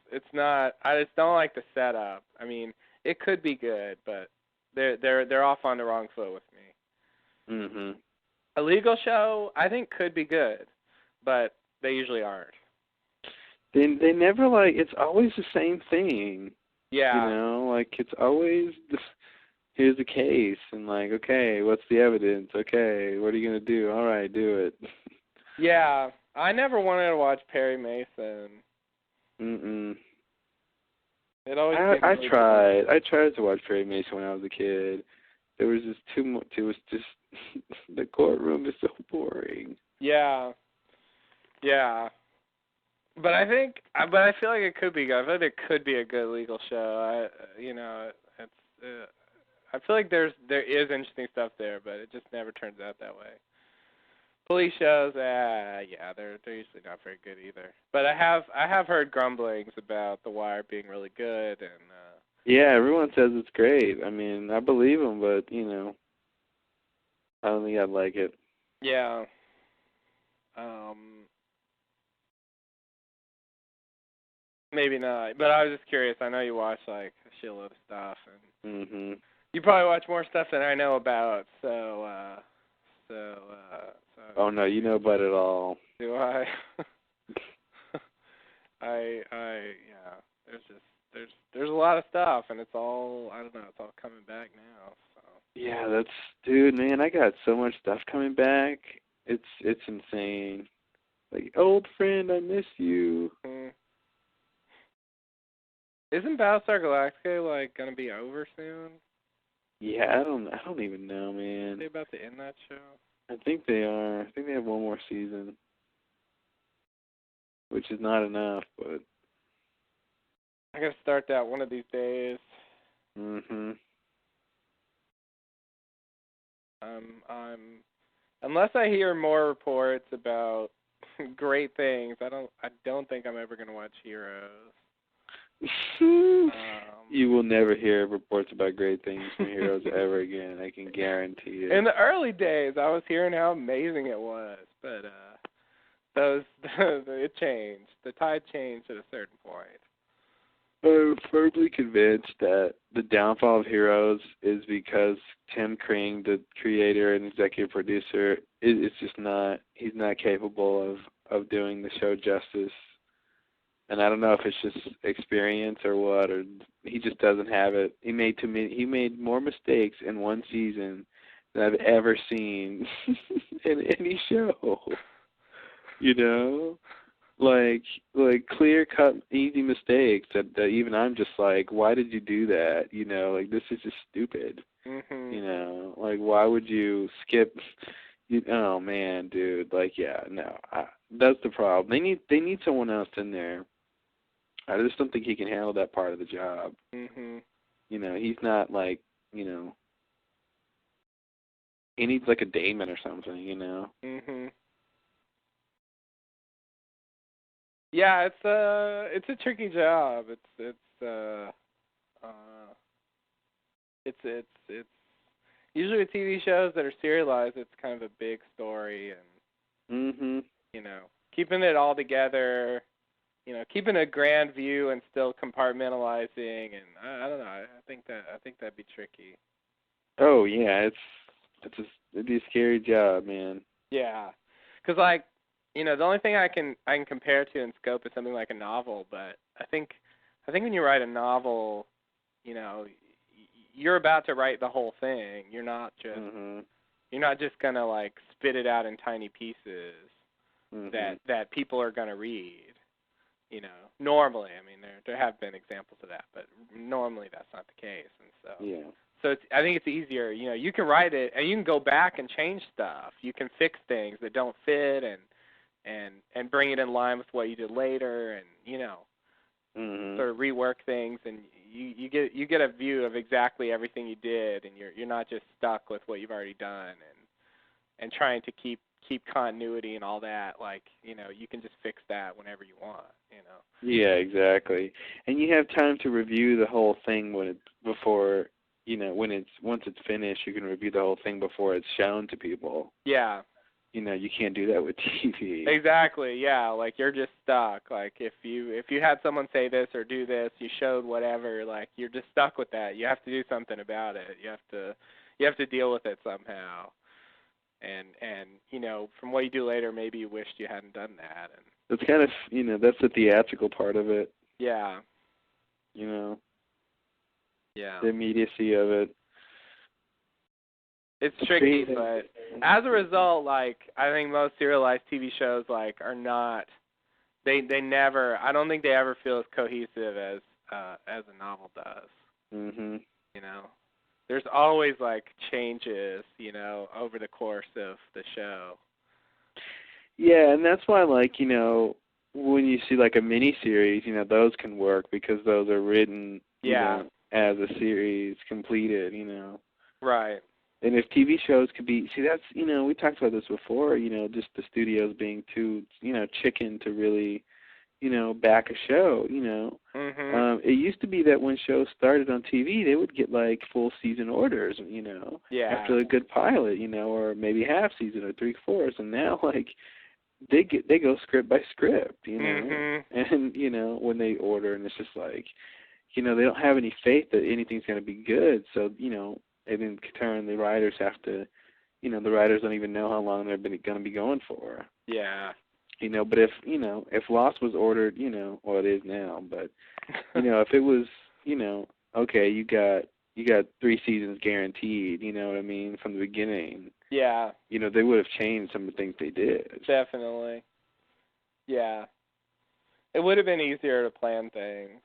It's not. I just don't like the setup. I mean, it could be good, but they're off on the wrong foot with me. Mhm. A legal show I think could be good, but they usually aren't. They never it's always the same thing. Yeah. Like it's always here's the case and like, okay, what's the evidence? Okay, what are you gonna do? All right, do it. Yeah, I never wanted to watch Perry Mason. Mm-mm. It always. I tried. I tried to watch Perry Mason when I was a kid. There was just too much. It was just the courtroom is so boring. Yeah. Yeah. But I feel like it could be good. I feel like it could be a good legal show. I feel like there is interesting stuff there, but it just never turns out that way. Police shows, they're usually not very good either. But I have heard grumblings about The Wire being really good, and yeah, everyone says it's great. I mean, I believe them, but I don't think I'd like it. Yeah. Maybe not. But I was just curious. I know you watch like a shitload of stuff, and Mhm. you probably watch more stuff than I know about. So. Oh no, you know about it all. Do I? Yeah. There's a lot of stuff, and it's all it's all coming back now. So. Yeah, dude, man, I got so much stuff coming back. It's insane. Like, old friend, I miss you. Mm-hmm. Isn't Battlestar Galactica gonna be over soon? Yeah, I don't even know, man. Are they about to end that show? I think they are. I think they have one more season, which is not enough, but I gotta start that one of these days. Mhm. Unless I hear more reports about great things, I don't think I'm ever gonna watch Heroes. You will never hear reports about great things from Heroes ever again. I can guarantee it. In the early days, I was hearing how amazing it was, but it changed. The tide changed at a certain point. I'm firmly convinced that the downfall of Heroes is because Tim Kring, the creator and executive producer, is just not. He's not capable of doing the show justice. And I don't know if it's just experience or what, or he just doesn't have it. He made more mistakes in one season than I've ever seen in any show. You know? Like clear cut easy mistakes that even I'm just like, why did you do that? You know, like this is just stupid. Mm-hmm. You know, like why would you skip? Oh man, dude, like yeah, no, that's the problem. They need someone else in there. I just don't think he can handle that part of the job. Mm-hmm. You know, he's not like, you know, he needs like a Damon or something. You know. Mm-hmm. Yeah, it's a tricky job. It's usually with TV shows that are serialized, it's kind of a big story and you know, keeping it all together, you know, keeping a grand view and still compartmentalizing, and I don't know. I think that'd be tricky. Oh yeah, it'd be a scary job, man. Yeah, because like, you know, the only thing I can compare to in scope is something like a novel, but I think when you write a novel, you know, you're about to write the whole thing. You're not just gonna like spit it out in tiny pieces that people are gonna read. You know, normally, I mean, there have been examples of that, but normally that's not the case, and so yeah. So I think it's easier. You know, you can write it and you can go back and change stuff. You can fix things that don't fit and bring it in line with what you did later, and you know, sort of rework things, and you get a view of exactly everything you did, and you're not just stuck with what you've already done and trying to keep continuity and all that. Like, you know, you can just fix that whenever you want, you know. Yeah, exactly. And you have time to review the whole thing once it's finished, you can review the whole thing before it's shown to people. Yeah. You know, you can't do that with TV. Exactly. Yeah, like you're just stuck. Like if you had someone say this or do this, you showed whatever, like you're just stuck with that. You have to do something about it. You have to deal with it somehow. And you know, from what you do later, maybe you wished you hadn't done that. And it's kind of, you know, that's the theatrical part of it. Yeah. You know. Yeah. The immediacy of it. It's tricky, but as a result, like I think most serialized TV shows like are not. They never. I don't think they ever feel as cohesive as a novel does. Mhm. You know, there's always like changes, you know, over the course of the show. Yeah, and that's why, like, you know, when you see like a miniseries, you know, those can work because those are written, you know, as a series completed, you know. Right. And if TV shows could be, see, that's, you know, we talked about this before, you know, just the studios being too, you know, chicken to really, you know, back a show, you know. It used to be that when shows started on TV, they would get like full season orders, you know, after a good pilot, you know, or maybe half season or 3/4. And now, like, they go script by script, you know, and you know when they order, and it's just like, you know, they don't have any faith that anything's going to be good, so you know. And in turn, the writers have to, you know, the writers don't even know how long they're going to be going for. Yeah. You know, but if Lost was ordered, you know, well, it is now, but, you know, if it was, you know, okay, you got 3 seasons guaranteed, you know what I mean, from the beginning. Yeah. You know, they would have changed some of the things they did. Definitely. Yeah. It would have been easier to plan things.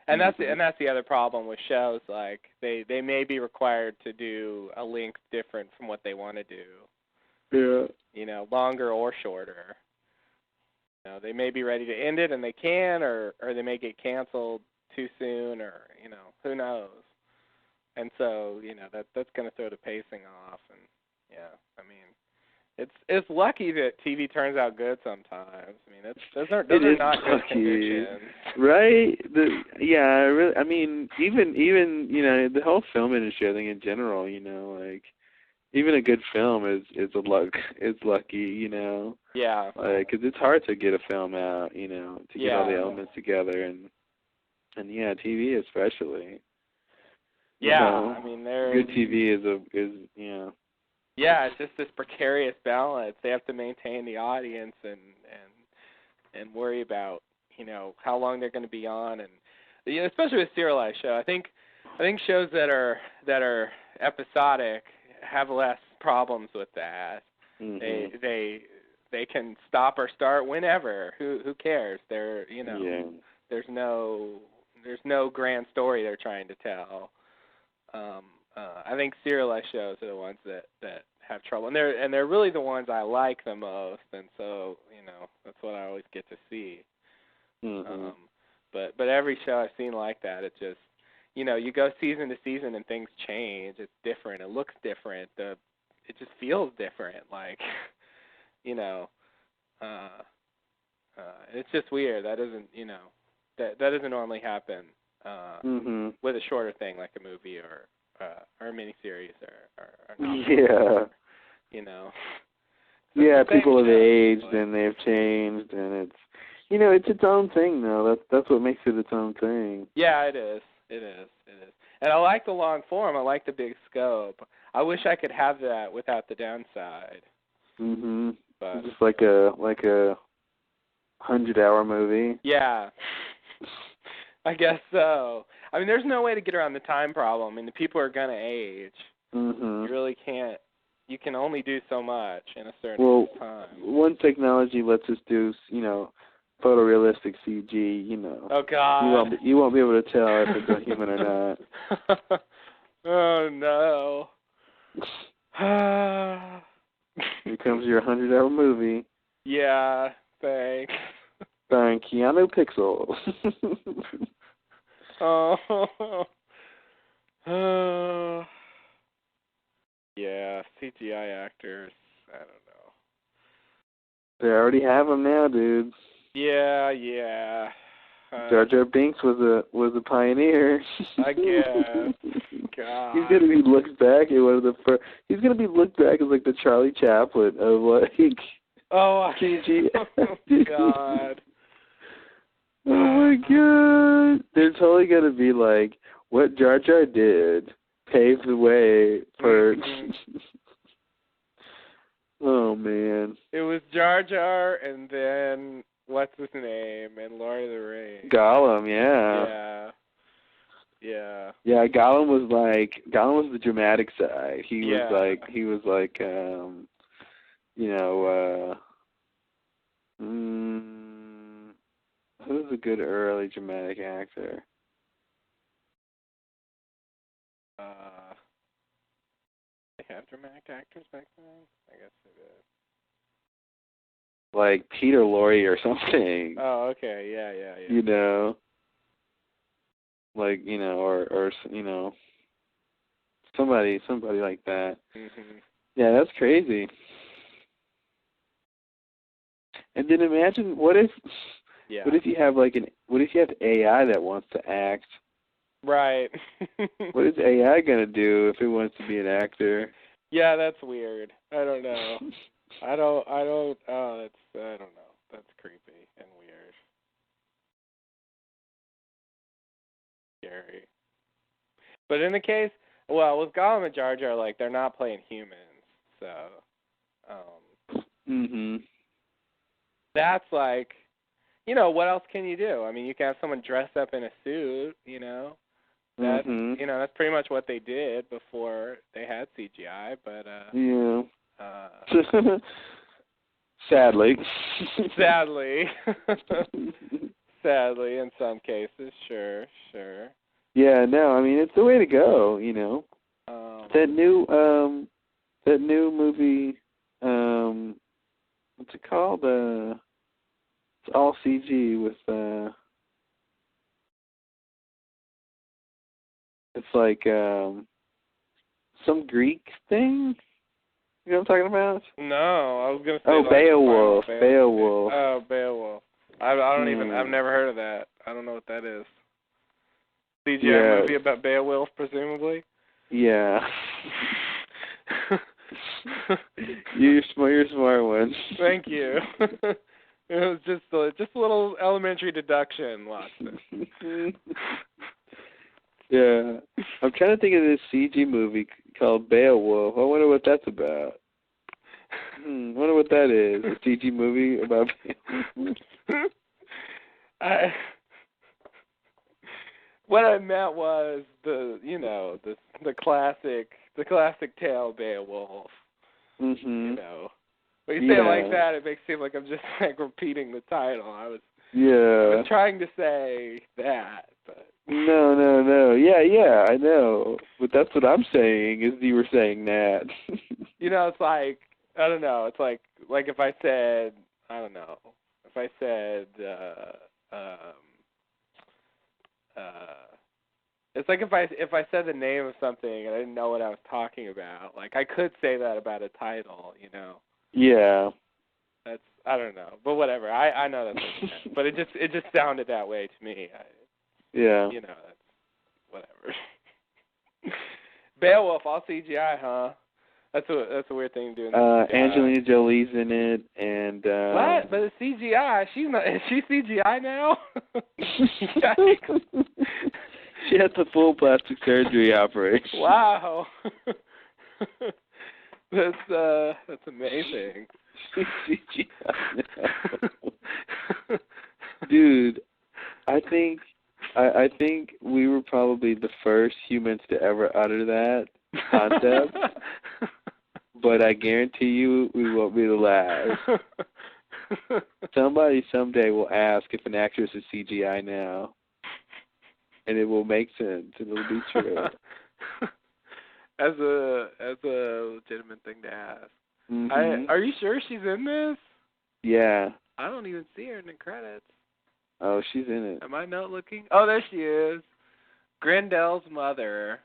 And that's the other problem with shows, like they may be required to do a length different from what they want to do. Yeah. You know, longer or shorter. You know, they may be ready to end it and they can, or they may get canceled too soon, or you know, who knows. And so, you know, that's going to throw the pacing off, and yeah, I mean, it's lucky that TV turns out good sometimes. I mean, those are not good conditions. Right? I mean, even you know, the whole film industry, I think in general, you know, like even a good film is a luck. It's lucky, you know. Yeah. Because it's hard to get a film out, you know, to get all the Yeah. elements together, and yeah, TV especially. You Yeah, know, I mean, they're good TV is you know. Yeah, it's just this precarious balance. They have to maintain the audience and worry about, you know, how long they're going to be on, and you know, especially with serialized show. I think shows that are episodic have less problems with that. Mm-hmm. They can stop or start whenever. Who cares? They're, you know, Yeah. there's no grand story they're trying to tell. I think serialized shows are the ones that have trouble, and they're really the ones I like the most, and so, you know, that's what I always get to see. Mm-hmm. But every show I've seen like that, it just, you know, you go season to season and things change. It's different. It looks different. It just feels different. Like, you know, it's just weird. That doesn't, you know, that doesn't normally happen Mm-hmm. with a shorter thing like a movie or a miniseries or novel. Yeah. You know. So Yeah, it's the same people have show, aged but and they've changed, and it's, you know, it's its own thing though. That's what makes it its own thing. yeah, it is. It is. And I like the long form. I like the big scope. I wish I could have that without the downside. Mhm. But Just like a 100-hour movie. yeah. I guess so. I mean, there's no way to get around the time problem. I mean, the people are going to age. Mhm. You really can't. You can only do so much in a certain amount of time. One technology lets us do, you know, photorealistic CG, you know. Oh, God. You won't be able to tell if it's a human or not. Oh, no. Here comes your 100-hour movie. Yeah, thanks. Starring Keanu Pixel. Oh. Yeah, CGI actors. I don't know. They already have them now, dude. Yeah. Jar Jar Binks was a pioneer. I guess. God. He's gonna be looked back at one of the first. He's gonna be looked back as like the Charlie Chaplin of like. Oh, CG. God. Oh my God! They're totally gonna be like, what Jar Jar did paved the way for. Oh man. It was Jar Jar, and then what's his name, and Lord of the Rings. Gollum, yeah. Yeah. Yeah, Gollum was the dramatic side. He was like you know, who's a good early dramatic actor? They have dramatic actors back then? I guess they did. Like Peter Lorre or something. Oh, okay. Yeah. You know, like, you know, or you know, somebody like that. Mhm. Yeah, that's crazy. And then imagine what if you have AI that wants to act? Right. What is AI gonna do if it wants to be an actor? Yeah, that's weird. I don't know. I don't know. That's creepy and weird. Scary. But in the case, well, with Gollum and Jar Jar, like, they're not playing humans, so that's like, you know, what else can you do? I mean, you can have someone dress up in a suit, you know. That's you know, that's pretty much what they did before they had CGI, but yeah. Sadly. Sadly, in some cases, sure. Yeah, no, I mean, it's the way to go, you know. That new movie, what's it called? It's all CG with it's like some Greek thing. You know what I'm talking about? No, I was gonna say. Oh, like Beowulf. Beowulf. Oh, Beowulf. I don't even. I've never heard of that. I don't know what that is. CGI movie about Beowulf, presumably. Yeah. You're smart. You're a smart one. Thank you. It was just a little elementary deduction, Watson. Yeah. I'm trying to think of this CG movie called Beowulf. I wonder what that's about. I wonder what that is. A CG movie about Beowulf. What I meant was the classic tale Beowulf. Mhm. You know. When you say it like that, it makes it seem like I'm just like repeating the title. I was trying to say that, but No. Yeah, I know. But that's what I'm saying, is you were saying that. It's like, I don't know, it's like if I said, I don't know, if I said it's like if I said the name of something and I didn't know what I was talking about. Like, I could say that about a title, Yeah. That's, I don't know, but whatever. I know that's what you meant, but it just sounded that way to me. Yeah. That's whatever. Beowulf, all CGI, huh? That's a weird thing to do. Angelina Jolie's in it, and what? But it's CGI. She's not. Is she CGI now? She had the full plastic surgery operation. Wow. That's amazing. Dude, I think we were probably the first humans to ever utter that concept. But I guarantee you we won't be the last. Somebody someday will ask if an actress is CGI now. And it will make sense. It will be true. As a legitimate thing to ask. Mm-hmm. Are you sure she's in this? Yeah. I don't even see her in the credits. Oh, she's in it. Am I not looking? Oh, there she is. Grendel's mother.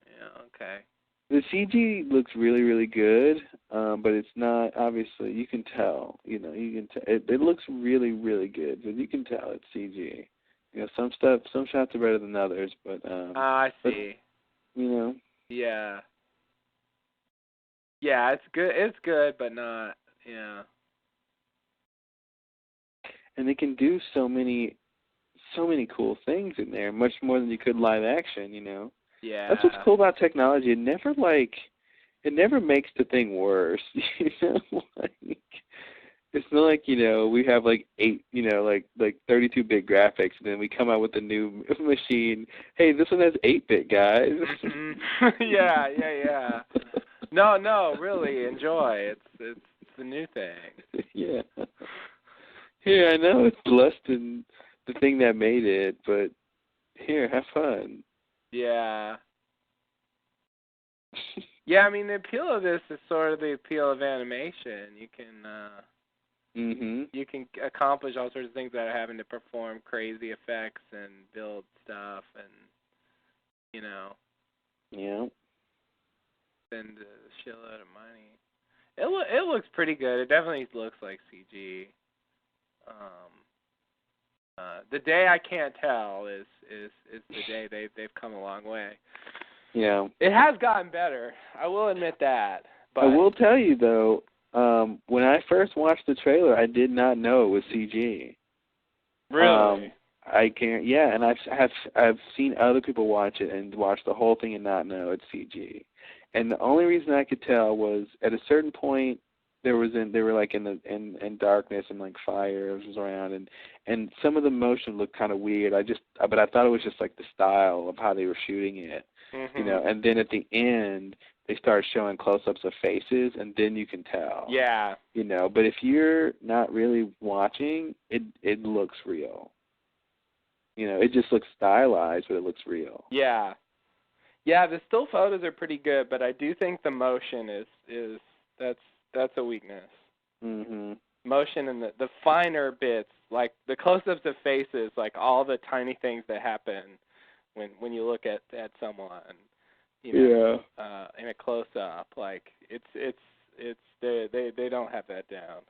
Yeah, okay. The CG looks really, really good, but it's not, obviously, you can tell. You can tell. It looks really, really good, but you can tell it's CG. Some shots are better than others, but I see. But, Yeah. Yeah, it's good. It's good, but not. Yeah. And they can do so many cool things in there, much more than you could live action. Yeah. That's what's cool about technology. It never makes the thing worse. It's not like, we have like 32-bit graphics, and then we come out with a new machine. Hey, this one has 8-bit, guys. Mm-hmm. Yeah. No, really enjoy. It's the new thing. Yeah. Here, I know it's less than the thing that made it, but here, have fun. Yeah. Yeah, I mean, the appeal of this is sort of the appeal of animation. You can you can accomplish all sorts of things without having to perform crazy effects and build stuff and Yeah. spend a shitload of money. It looks pretty good. It definitely looks like CG. The day I can't tell is the day they've come a long way. Yeah. It has gotten better. I will admit that. But I will tell you though, when I first watched the trailer, I did not know it was CG. Really? I can't. Yeah, and I've seen other people watch it and watch the whole thing and not know it's CG. And the only reason I could tell was at a certain point they were like in darkness and like fire was around and some of the motion looked kind of weird. But I thought it was just like the style of how they were shooting it. Mm-hmm. And then at the end they start showing close-ups of faces, and then you can tell. Yeah. But if you're not really watching, it looks real. It just looks stylized, but it looks real. Yeah. Yeah, the still photos are pretty good, but I do think the motion is that's a weakness. Mhm. Motion and the finer bits, like the close-ups of faces, like all the tiny things that happen when you look at someone, in a close-up, like it's they don't have that down.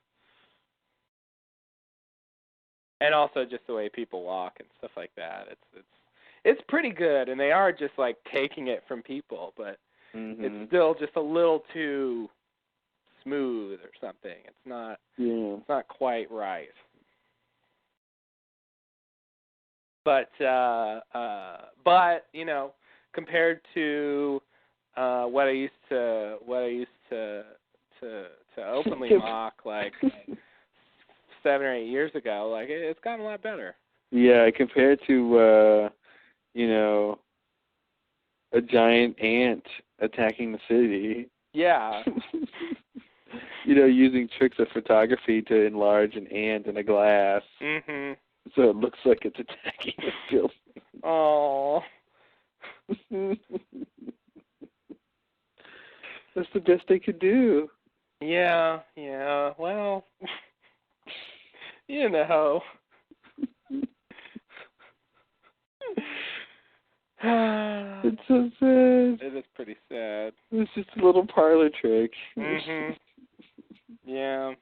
And also just the way people walk and stuff like that. It's pretty good, and they are just like taking it from people, but it's still just a little too smooth or something. It's not. Yeah. It's not quite right. But you know, compared to what I used to openly mock like 7 or 8 years ago, like it's gotten a lot better. Yeah, compared to you know, a giant ant attacking the city. Yeah. You know, using tricks of photography to enlarge an ant in a glass. Mhm. So it looks like it's attacking a building. Oh. That's the best they could do. Yeah. Well, you know. It's so sad. It is pretty sad. It's just a little parlor trick. Mhm. Yeah.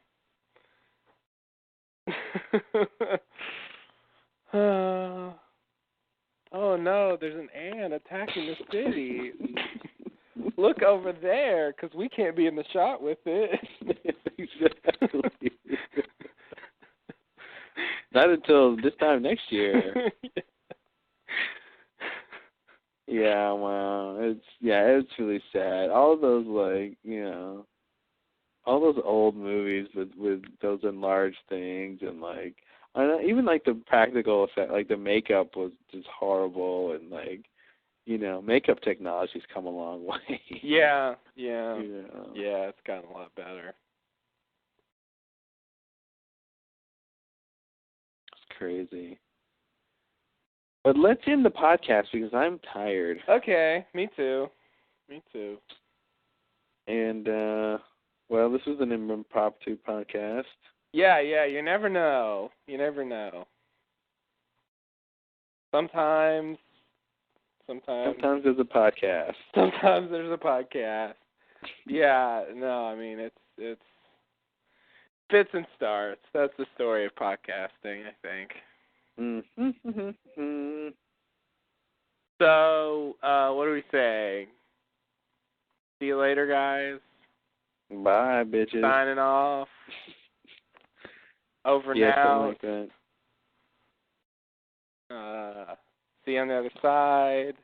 Oh no, there's an ant attacking the city. Look over there, because we can't be in the shot with it. Exactly. Not until this time next year. Yeah, wow. It's really sad. All of those, like, you know, all those old movies with those enlarged things, and like, I don't know, even like the practical effect, like the makeup was just horrible, and like, you know, makeup technology's come a long way. Yeah. You know. Yeah, it's gotten a lot better. It's crazy. But let's end the podcast because I'm tired. Okay, me too. And well, this was an impromptu podcast. Yeah, you never know. Sometimes There's a podcast. Sometimes there's a podcast. Yeah, no, I mean it's fits and starts. That's the story of podcasting, I think. Mm-hmm. So, what are we saying? See you later, guys. Bye, bitches. Signing off. Over yeah, now. Something like that. See you on the other side.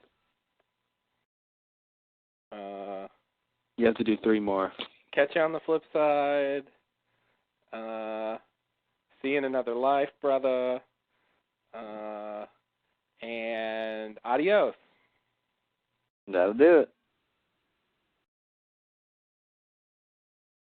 You have to do 3 more. Catch you on the flip side. See you in another life, brother. And adios. That'll do it.